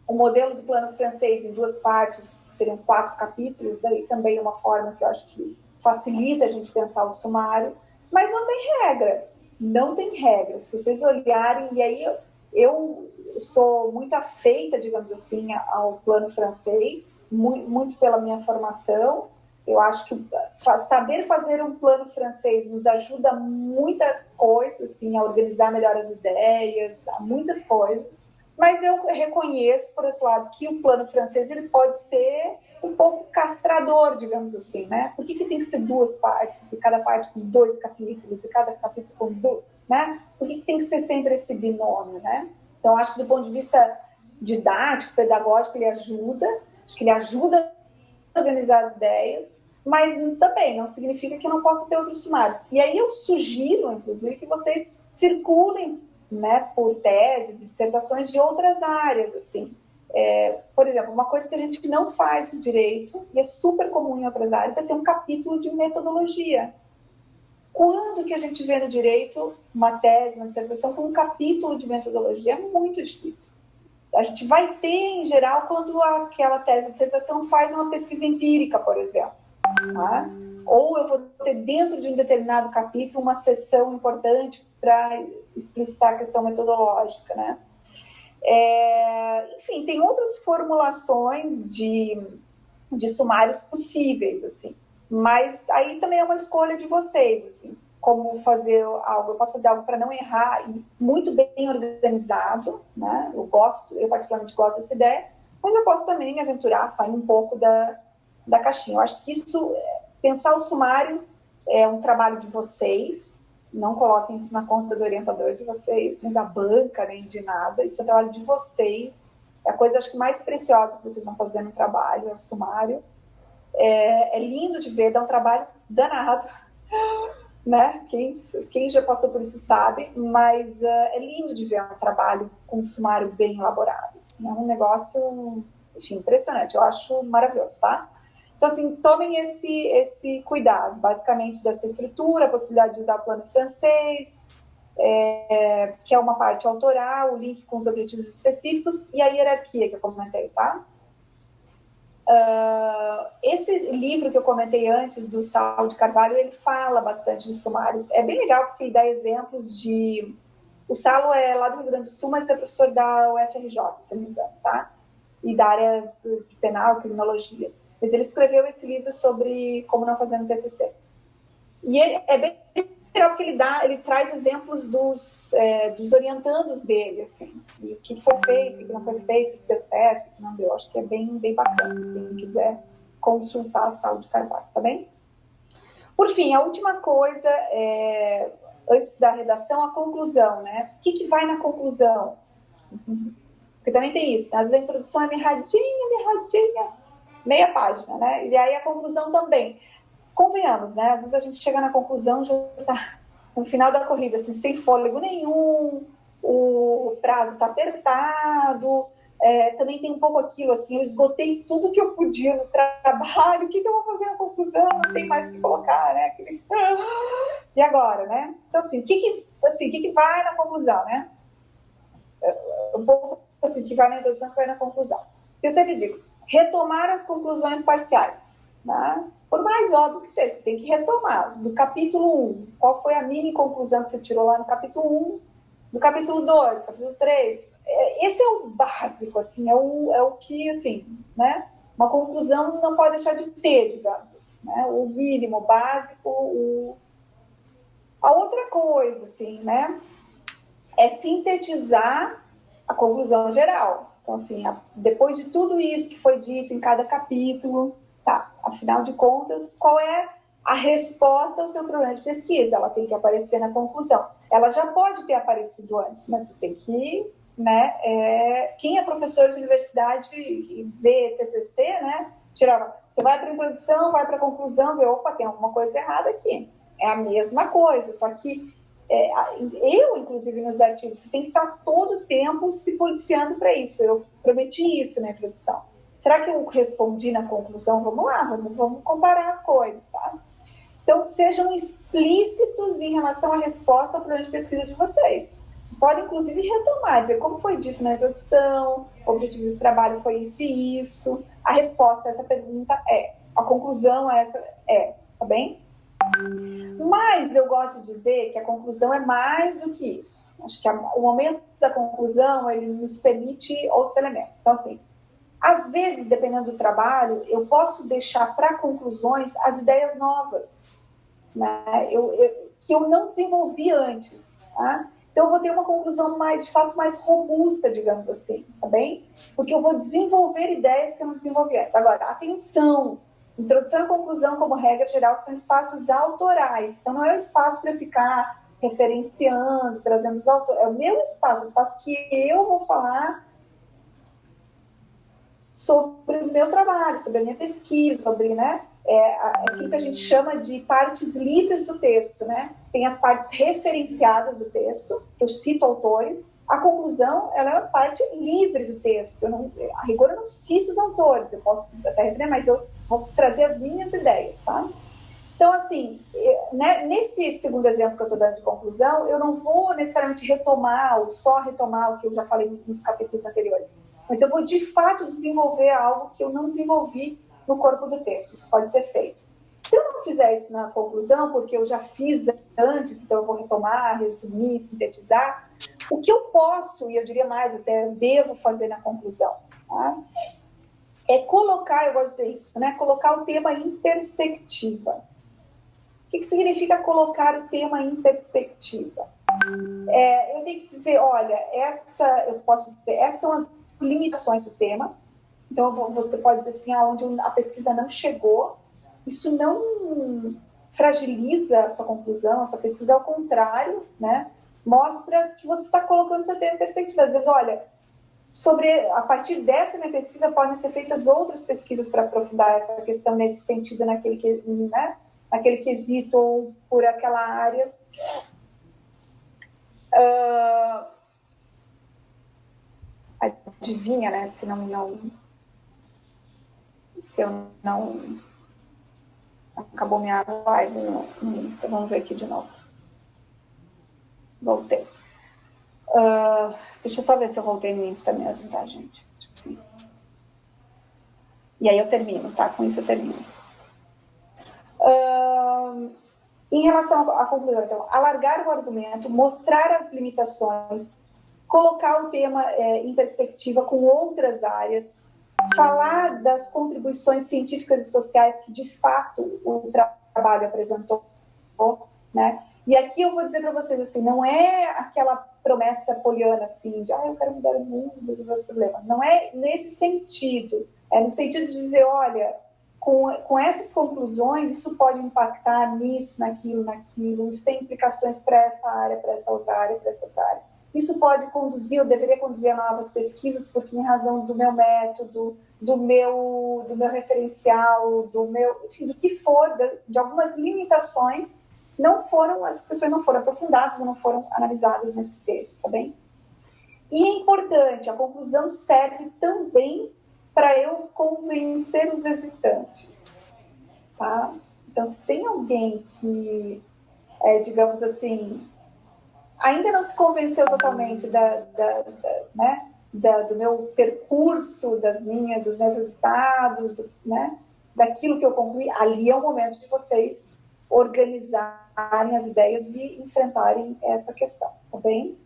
O modelo do plano francês em 2 partes, que seriam 4 capítulos, daí também é uma forma que eu acho que facilita a gente pensar o sumário, mas não tem regra, não tem regra. Se vocês olharem, e aí eu sou muito afeita, digamos assim, ao plano francês, muito pela minha formação. Eu acho que saber fazer um plano francês nos ajuda a muita coisa, assim, a organizar melhor as ideias, a muitas coisas. Mas eu reconheço, por outro lado, que o plano francês ele pode ser um pouco castrador, digamos assim, né? Por que tem que ser 2 partes, e cada parte com 2 capítulos, e cada capítulo com 2, né? Por que tem que ser sempre esse binômio, né? Então, acho que do ponto de vista didático, pedagógico, ele ajuda, acho que ele ajuda a organizar as ideias, mas também não significa que não possa ter outros sumários. E aí eu sugiro, inclusive, que vocês circulem, né, por teses e dissertações de outras áreas, assim. Por exemplo, uma coisa que a gente não faz no direito, e é super comum em outras áreas, é ter um capítulo de metodologia. Quando que a gente vê no direito uma tese, uma dissertação com um capítulo de metodologia? É muito difícil. A gente vai ter, em geral, quando aquela tese ou dissertação faz uma pesquisa empírica, por exemplo. Tá? Ou eu vou ter dentro de um determinado capítulo uma seção importante para explicitar a questão metodológica, né? Enfim, tem outras formulações de sumários possíveis, assim. Mas aí também é uma escolha de vocês, assim, como fazer algo. Eu posso fazer algo para não errar e muito bem organizado, né? Eu particularmente gosto dessa ideia, mas eu posso também me aventurar, sair um pouco da caixinha. Eu acho que isso, pensar o sumário é um trabalho de vocês, não coloquem isso na conta do orientador de vocês, nem da banca, nem de nada, isso é trabalho de vocês, é a coisa, acho que, mais preciosa que vocês vão fazer no trabalho, é o sumário. É lindo de ver, dá um trabalho danado, né? Quem já passou por isso sabe, mas é lindo de ver um trabalho com um sumário bem elaborado. Assim, é um negócio, enfim, impressionante, eu acho maravilhoso, tá? Então, assim, tomem esse cuidado, basicamente, dessa estrutura, a possibilidade de usar o plano francês, que é uma parte autoral, o link com os objetivos específicos e a hierarquia que eu comentei, tá? Esse livro que eu comentei antes, do Saulo de Carvalho, ele fala bastante de sumários. É bem legal porque ele dá exemplos de... O Saulo é lá do Rio Grande do Sul, mas é professor da UFRJ, se não me engano, tá? E da área de penal, criminologia. Mas ele escreveu esse livro sobre como não fazer no TCC. E ele é bem legal porque ele traz exemplos dos orientandos dele, assim, e o que foi feito, o que não foi feito, o que deu certo, o que não deu. Acho que é bem bacana, quem quiser consultar a Saulo de Carvalho, tá bem? Por fim, a última coisa, antes da redação, a conclusão, né? O que vai na conclusão? Porque também tem isso, né? Às vezes a introdução é mirradinha, meia página, né? E aí a conclusão também. Convenhamos, né? Às vezes a gente chega na conclusão, já está no final da corrida, assim, sem fôlego nenhum, o prazo está apertado, também tem um pouco aquilo, assim, eu esgotei tudo que eu podia no trabalho, o que eu vou fazer na conclusão? Não tem mais o que colocar, né? E agora, né? Então, assim, o que vai na conclusão, né? Um pouco assim, que vai na introdução, que vai na conclusão. Eu sempre digo, retomar as conclusões parciais, né? Por mais óbvio que seja, você tem que retomar. Do capítulo 1, qual foi a mini conclusão que você tirou lá no capítulo 1, do capítulo 2, capítulo 3. Esse é o básico, assim, é o que, assim, né? Uma conclusão não pode deixar de ter, digamos assim, né? O mínimo, o básico, A outra coisa, assim, né? É sintetizar a conclusão geral. Então, assim, depois de tudo isso que foi dito em cada capítulo, tá, afinal de contas, qual é a resposta ao seu problema de pesquisa? Ela tem que aparecer na conclusão. Ela já pode ter aparecido antes, mas você tem que, né, quem é professor de universidade e vê TCC, né, você vai para a introdução, vai para a conclusão, vê, opa, tem alguma coisa errada aqui. É a mesma coisa, só que eu, inclusive, nos artigos, você tem que estar todo o tempo se policiando para isso. Eu prometi isso na introdução. Será que eu respondi na conclusão? Vamos lá, vamos comparar as coisas, tá? Então, sejam explícitos em relação à resposta ao problema de pesquisa de vocês. Vocês podem, inclusive, retomar, dizer como foi dito na introdução, o objetivo desse trabalho foi isso e isso, a resposta a essa pergunta a conclusão a essa tá bem? Mas eu gosto de dizer que a conclusão é mais do que isso. Acho que o momento da conclusão, ele nos permite outros elementos. Então, assim, às vezes, dependendo do trabalho, eu posso deixar para conclusões as ideias novas, né? Que eu não desenvolvi antes, tá? Então, eu vou ter uma conclusão de fato mais robusta, digamos assim, tá bem? Porque eu vou desenvolver ideias que eu não desenvolvi antes. Agora, atenção! Introdução e conclusão, como regra geral, são espaços autorais. Então, não é o espaço para ficar referenciando, trazendo os autores. É o meu espaço, o espaço que eu vou falar sobre o meu trabalho, sobre a minha pesquisa, sobre, né, aquilo que a gente chama de partes livres do texto, né? Tem as partes referenciadas do texto, que eu cito autores. A conclusão, ela é uma parte livre do texto. A rigor, eu não cito os autores, eu posso até referir, mas eu vou trazer as minhas ideias, tá? Então, assim, né, nesse segundo exemplo que eu estou dando de conclusão, eu não vou necessariamente retomar ou só retomar o que eu já falei nos capítulos anteriores, mas eu vou, de fato, desenvolver algo que eu não desenvolvi no corpo do texto. Isso pode ser feito. Se eu não fizer isso na conclusão, porque eu já fiz antes, então eu vou retomar, resumir, sintetizar, o que eu posso, e eu diria mais, até devo fazer na conclusão, tá? É colocar, eu gosto de dizer isso, né? Colocar o tema em perspectiva. O que significa colocar o tema em perspectiva? Eu tenho que dizer, olha, essas são as limitações do tema. Então, você pode dizer assim, onde a pesquisa não chegou, isso não não fragiliza a sua conclusão, a sua pesquisa, ao contrário, né? Mostra que você está colocando seu tema em perspectiva, dizendo, olha, a partir dessa minha pesquisa podem ser feitas outras pesquisas para aprofundar essa questão nesse sentido, naquele quesito ou por aquela área. Adivinha, né? Se eu não acabou minha live no Insta, vamos ver aqui de novo. Voltei. Deixa eu só ver se eu voltei no Insta mesmo, tá, gente? Sim. E aí eu termino, tá? Com isso eu termino. Em relação à conclusão, então, alargar o argumento, mostrar as limitações, colocar o tema em perspectiva com outras áreas, falar das contribuições científicas e sociais que, de fato, o trabalho apresentou, né? E aqui eu vou dizer para vocês, assim, não é aquela promessa poliana, assim, de, eu quero mudar o mundo, resolver os problemas. Não é nesse sentido. É no sentido de dizer, olha, com essas conclusões, isso pode impactar nisso, naquilo, isso tem implicações para essa área, para essa outra área, para essa outra área. Isso pode conduzir, eu deveria conduzir a novas pesquisas, porque em razão do meu método, do meu referencial, enfim, do que for, de algumas limitações, essas questões não foram aprofundadas ou não foram analisadas nesse texto, tá bem? E é importante, a conclusão serve também para eu convencer os hesitantes, tá? Então, se tem alguém que, digamos assim, ainda não se convenceu totalmente do meu percurso, dos meus resultados, né, daquilo que eu concluí, ali é o momento de vocês organizarem as ideias e enfrentarem essa questão, tá bem?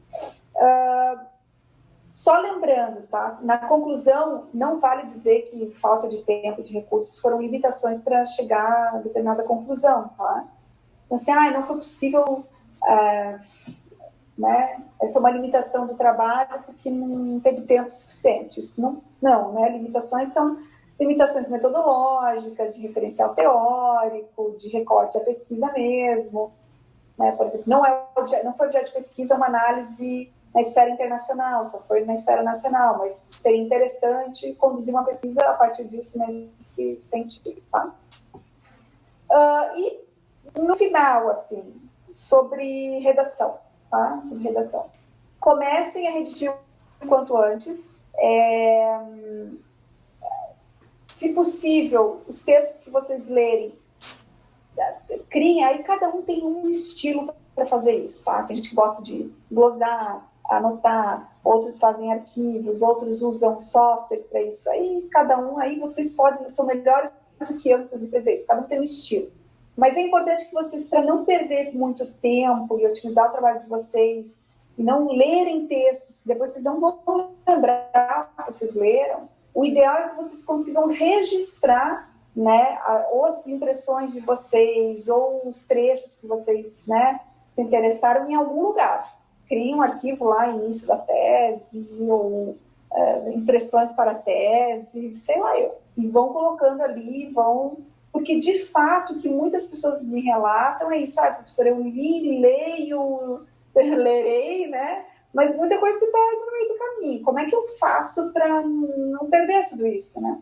Só lembrando, tá? Na conclusão, não vale dizer que falta de tempo, de recursos, foram limitações para chegar a determinada conclusão, tá? Então, assim, não foi possível, né? Essa é uma limitação do trabalho porque não teve tempo suficiente. Isso não, né? Limitações são limitações metodológicas, de referencial teórico, de recorte à pesquisa mesmo, né? Por exemplo, não foi objeto de pesquisa uma análise na esfera internacional, só foi na esfera nacional, mas seria interessante conduzir uma pesquisa a partir disso nesse sentido, tá? E no final, assim, sobre redação, tá? Sobre redação. Comecem a redigir o quanto antes. Se possível, os textos que vocês lerem, criem, aí cada um tem um estilo para fazer isso, tá? Tem gente que gosta de glosar, anotar, outros fazem arquivos, outros usam softwares para isso. Aí cada um, aí vocês são melhores do que eu, inclusive, para isso. Cada um tem um estilo. Mas é importante que vocês, para não perder muito tempo e otimizar o trabalho de vocês, e não lerem textos que depois vocês não vão lembrar que vocês leram, o ideal é que vocês consigam registrar, né, ou as impressões de vocês, ou os trechos que vocês, né, se interessaram em algum lugar. Criem um arquivo lá, início da tese, ou impressões para a tese, sei lá, e vão colocando ali, porque de fato o que muitas pessoas me relatam é isso, professora, eu li, leio, lerei, né, mas muita coisa se perde no meio do caminho. Como é que eu faço para não perder tudo isso, né?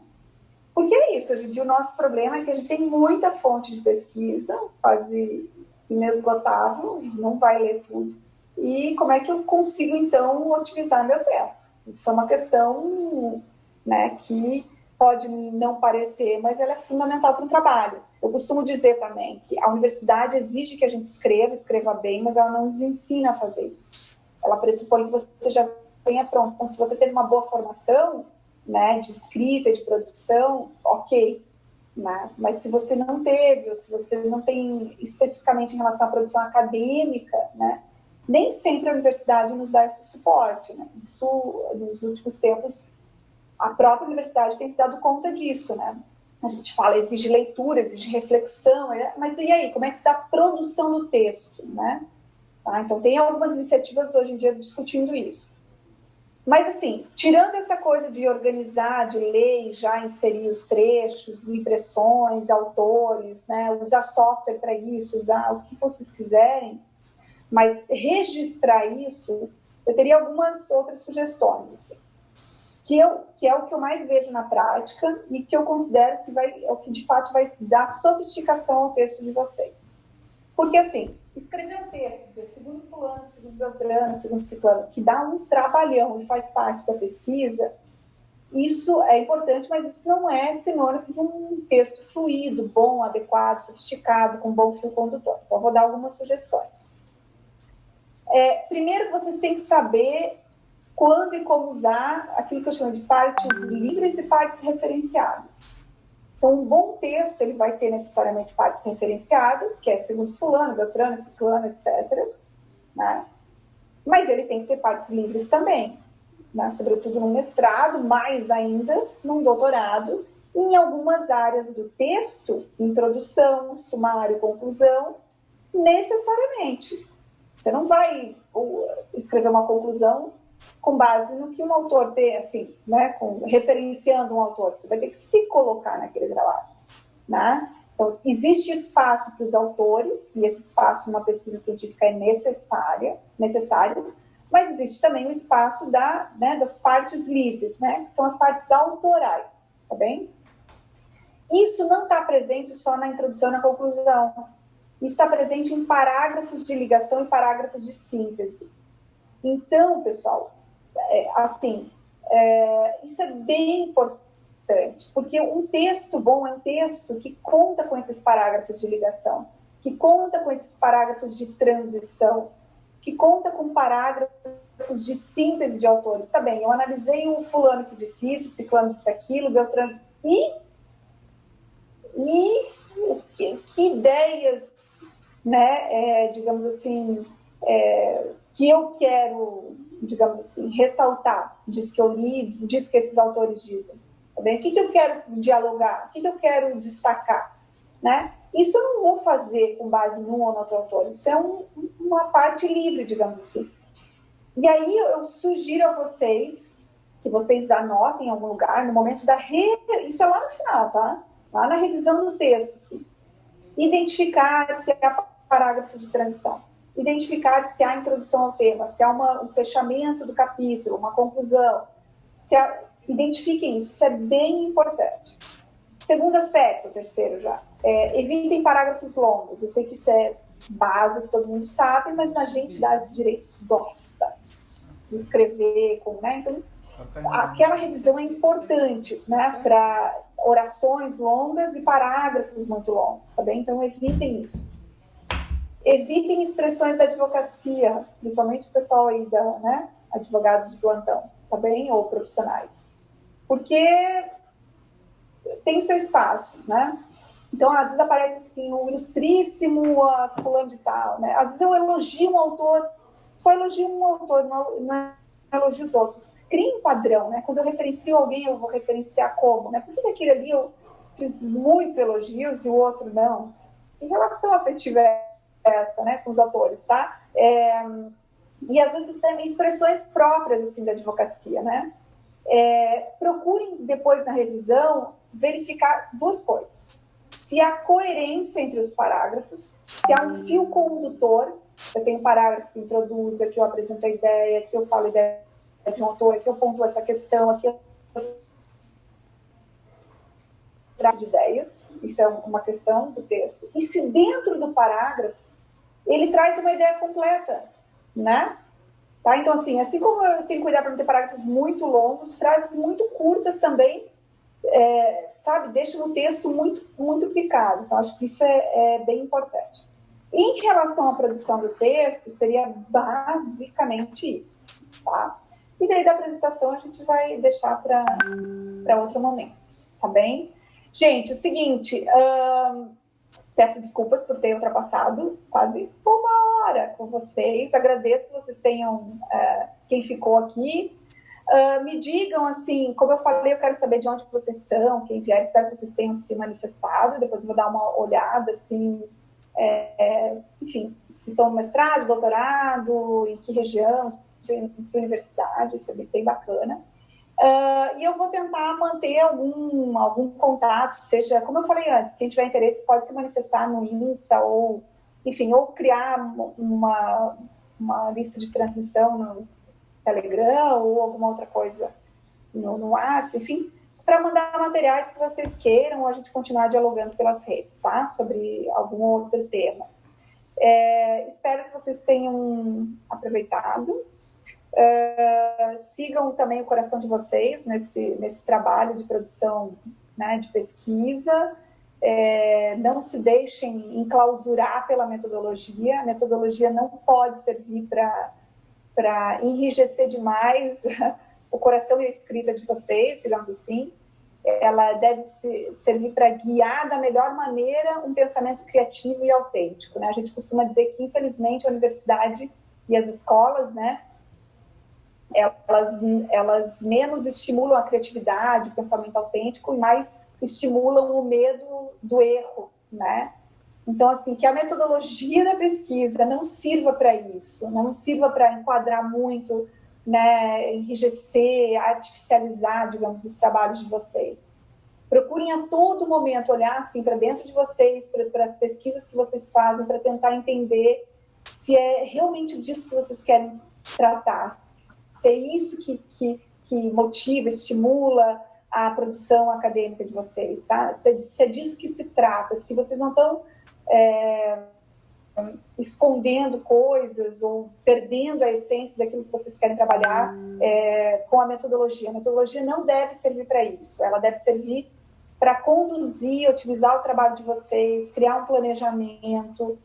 Porque é isso, hoje em dia o nosso problema é que a gente tem muita fonte de pesquisa, quase inesgotável, não vai ler tudo. E como é que eu consigo, então, otimizar meu tempo? Isso é uma questão, né, que pode não parecer, mas ela é fundamental para o trabalho. Eu costumo dizer também que a universidade exige que a gente escreva bem, mas ela não nos ensina a fazer isso. Ela pressupõe que você já venha pronto. Então, se você teve uma boa formação, né, de escrita, de produção, ok. Né? Mas se você não teve, ou se você não tem especificamente em relação à produção acadêmica, né, nem sempre a universidade nos dá esse suporte, né? Isso, nos últimos tempos, a própria universidade tem se dado conta disso, né? A gente fala, exige leitura, exige reflexão, mas e aí, como é que se dá a produção do texto, né? Então, tem algumas iniciativas hoje em dia discutindo isso. Mas, assim, tirando essa coisa de organizar, de ler e já inserir os trechos, impressões, autores, né, usar software para isso, usar o que vocês quiserem, mas registrar isso, eu teria algumas outras sugestões, assim, que é o que eu mais vejo na prática e que eu considero que é o que, de fato, vai dar sofisticação ao texto de vocês. Porque, assim, escrever um texto, dizer, segundo fulano, segundo Beltrano, segundo ciclano, que dá um trabalhão e faz parte da pesquisa, isso é importante, mas isso não é sinônimo de um texto fluido, bom, adequado, sofisticado, com bom fio condutor. Então, vou dar algumas sugestões. Primeiro, vocês têm que saber quando e como usar aquilo que eu chamo de partes livres e partes referenciadas. Então, um bom texto, ele vai ter necessariamente partes referenciadas, que é segundo fulano, Beltrano, ciclano, etc. Né? Mas ele tem que ter partes livres também, né? Sobretudo no mestrado, mais ainda num doutorado, e em algumas áreas do texto, introdução, sumário, conclusão, necessariamente. Você não vai escrever uma conclusão com base no que um autor tem, assim, né, referenciando um autor. Você vai ter que se colocar naquele trabalho, né? Então, existe espaço para os autores, e esse espaço numa pesquisa científica é necessário, mas existe também o espaço das partes livres, né, que são as partes autorais, tá bem? Isso não está presente só na introdução e na conclusão. Isso está presente em parágrafos de ligação e parágrafos de síntese. Então, pessoal, isso é bem importante, porque um texto bom é um texto que conta com esses parágrafos de ligação, que conta com esses parágrafos de transição, que conta com parágrafos de síntese de autores. Tá bem, eu analisei um fulano que disse isso, ciclano disse aquilo, Beltrano... Que ideias, né, digamos assim, que eu quero, digamos assim, ressaltar disso que eu li, disso que esses autores dizem. Tá bem? O que eu quero dialogar? O que eu quero destacar? Né? Isso eu não vou fazer com base num ou no outro autor. Isso é uma parte livre, digamos assim. E aí eu sugiro a vocês que vocês anotem em algum lugar, no momento da... Isso é lá no final, tá? Lá na revisão do texto, assim. Identificar se há parágrafos de transição, identificar se há introdução ao tema, se há um fechamento do capítulo, uma conclusão. Identifiquem isso é bem importante. Segundo aspecto, terceiro já, evitem parágrafos longos. Eu sei que isso é básico, todo mundo sabe, mas na gente da área de direito gosta de escrever, né? Então, aquela revisão é importante, né, para orações longas e parágrafos muito longos, tá bem? Então, evitem isso. Evitem expressões da advocacia, principalmente o pessoal aí advogados de plantão, tá bem? Ou profissionais. Porque tem seu espaço, né? Então, às vezes aparece assim, o ilustríssimo fulano de tal, né? Às vezes eu elogio um autor, só elogio um autor, não elogio os outros. Crie um padrão, né? Quando eu referencio alguém, eu vou referenciar como, né? Por que aquele ali eu fiz muitos elogios e o outro não? Que relação afetiva é essa, né? Com os autores, tá? E às vezes tem expressões próprias, assim, da advocacia, né? Procurem, depois na revisão, verificar duas coisas. Se há coerência entre os parágrafos, se há um fio condutor. Eu tenho um parágrafo que introduz, aqui eu apresento a ideia, aqui eu falo a ideia de um autor, aqui eu pontuo essa questão, aqui eu trago de ideias, isso é uma questão do texto. E se dentro do parágrafo ele traz uma ideia completa, né? Tá? Então, assim como eu tenho que cuidar para não ter parágrafos muito longos, frases muito curtas também, sabe, deixam o texto muito, muito picado. Então, acho que isso é bem importante. Em relação à produção do texto, seria basicamente isso, tá? E daí da apresentação a gente vai deixar para outro momento, tá bem? Gente, o seguinte, peço desculpas por ter ultrapassado quase uma hora com vocês, agradeço que vocês tenham, quem ficou aqui, me digam, assim, como eu falei, eu quero saber de onde vocês são, quem vier, espero que vocês tenham se manifestado, depois eu vou dar uma olhada, assim, enfim, se estão no mestrado, doutorado, em que região, entre universidade, isso é bem bacana. E eu vou tentar manter algum contato, seja, como eu falei antes, quem tiver interesse pode se manifestar no Insta ou, enfim, ou criar uma lista de transmissão no Telegram ou alguma outra coisa no WhatsApp, enfim, para mandar materiais que vocês queiram ou a gente continuar dialogando pelas redes, tá? Sobre algum outro tema. Espero que vocês tenham aproveitado. Sigam também o coração de vocês nesse trabalho de produção, né, de pesquisa. Não se deixem enclausurar pela metodologia. A metodologia não pode servir para enrijecer demais o coração e a escrita de vocês, digamos assim. Ela deve servir para guiar da melhor maneira um pensamento criativo e autêntico, né? A gente costuma dizer que, infelizmente, a universidade e as escolas, né, elas menos estimulam a criatividade, o pensamento autêntico e mais estimulam o medo do erro, né? Então, assim, que a metodologia da pesquisa não sirva para isso, não sirva para enquadrar muito, né, enrijecer, artificializar, digamos, os trabalhos de vocês. Procurem a todo momento olhar assim para dentro de vocês, para as pesquisas que vocês fazem, para tentar entender se é realmente disso que vocês querem tratar, se é isso que motiva, estimula a produção acadêmica de vocês, tá? Se é disso que se trata, se vocês não estão escondendo coisas ou perdendo a essência daquilo que vocês querem trabalhar com a metodologia. A metodologia não deve servir para isso, ela deve servir para conduzir, otimizar o trabalho de vocês, criar um planejamento,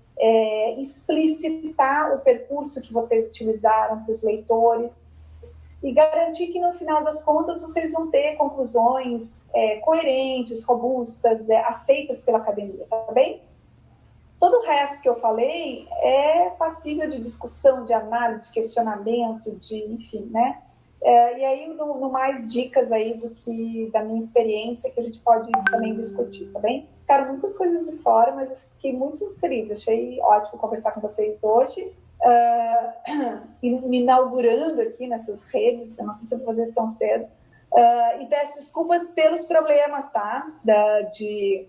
explicitar o percurso que vocês utilizaram para os leitores e garantir que, no final das contas, vocês vão ter conclusões coerentes, robustas, aceitas pela academia, tá bem? Todo o resto que eu falei é passível de discussão, de análise, de questionamento, enfim, né? E aí, no mais dicas aí da minha experiência, que a gente pode também discutir, tá bem? Ficaram muitas coisas de fora, mas eu fiquei muito feliz. Achei ótimo conversar com vocês hoje. Me inaugurando aqui nessas redes, eu não sei se eu vou fazer isso tão cedo. E peço desculpas pelos problemas, tá? De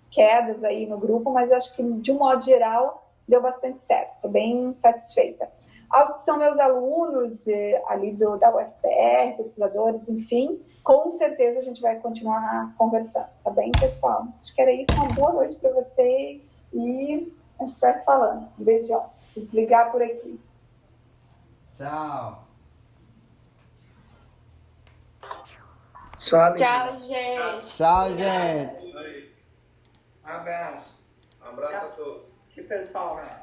quedas aí no grupo, mas eu acho que, de um modo geral, deu bastante certo. Estou bem satisfeita. Aos que são meus alunos ali da UFPR, pesquisadores, enfim, com certeza a gente vai continuar conversando, tá bem, pessoal? Acho que era isso. Uma boa noite para vocês e a gente vai se falando. Um beijão. Vou desligar por aqui. Tchau. Tchau, gente. Tchau, gente. Um abraço. Um abraço a todos. Que pessoal, né?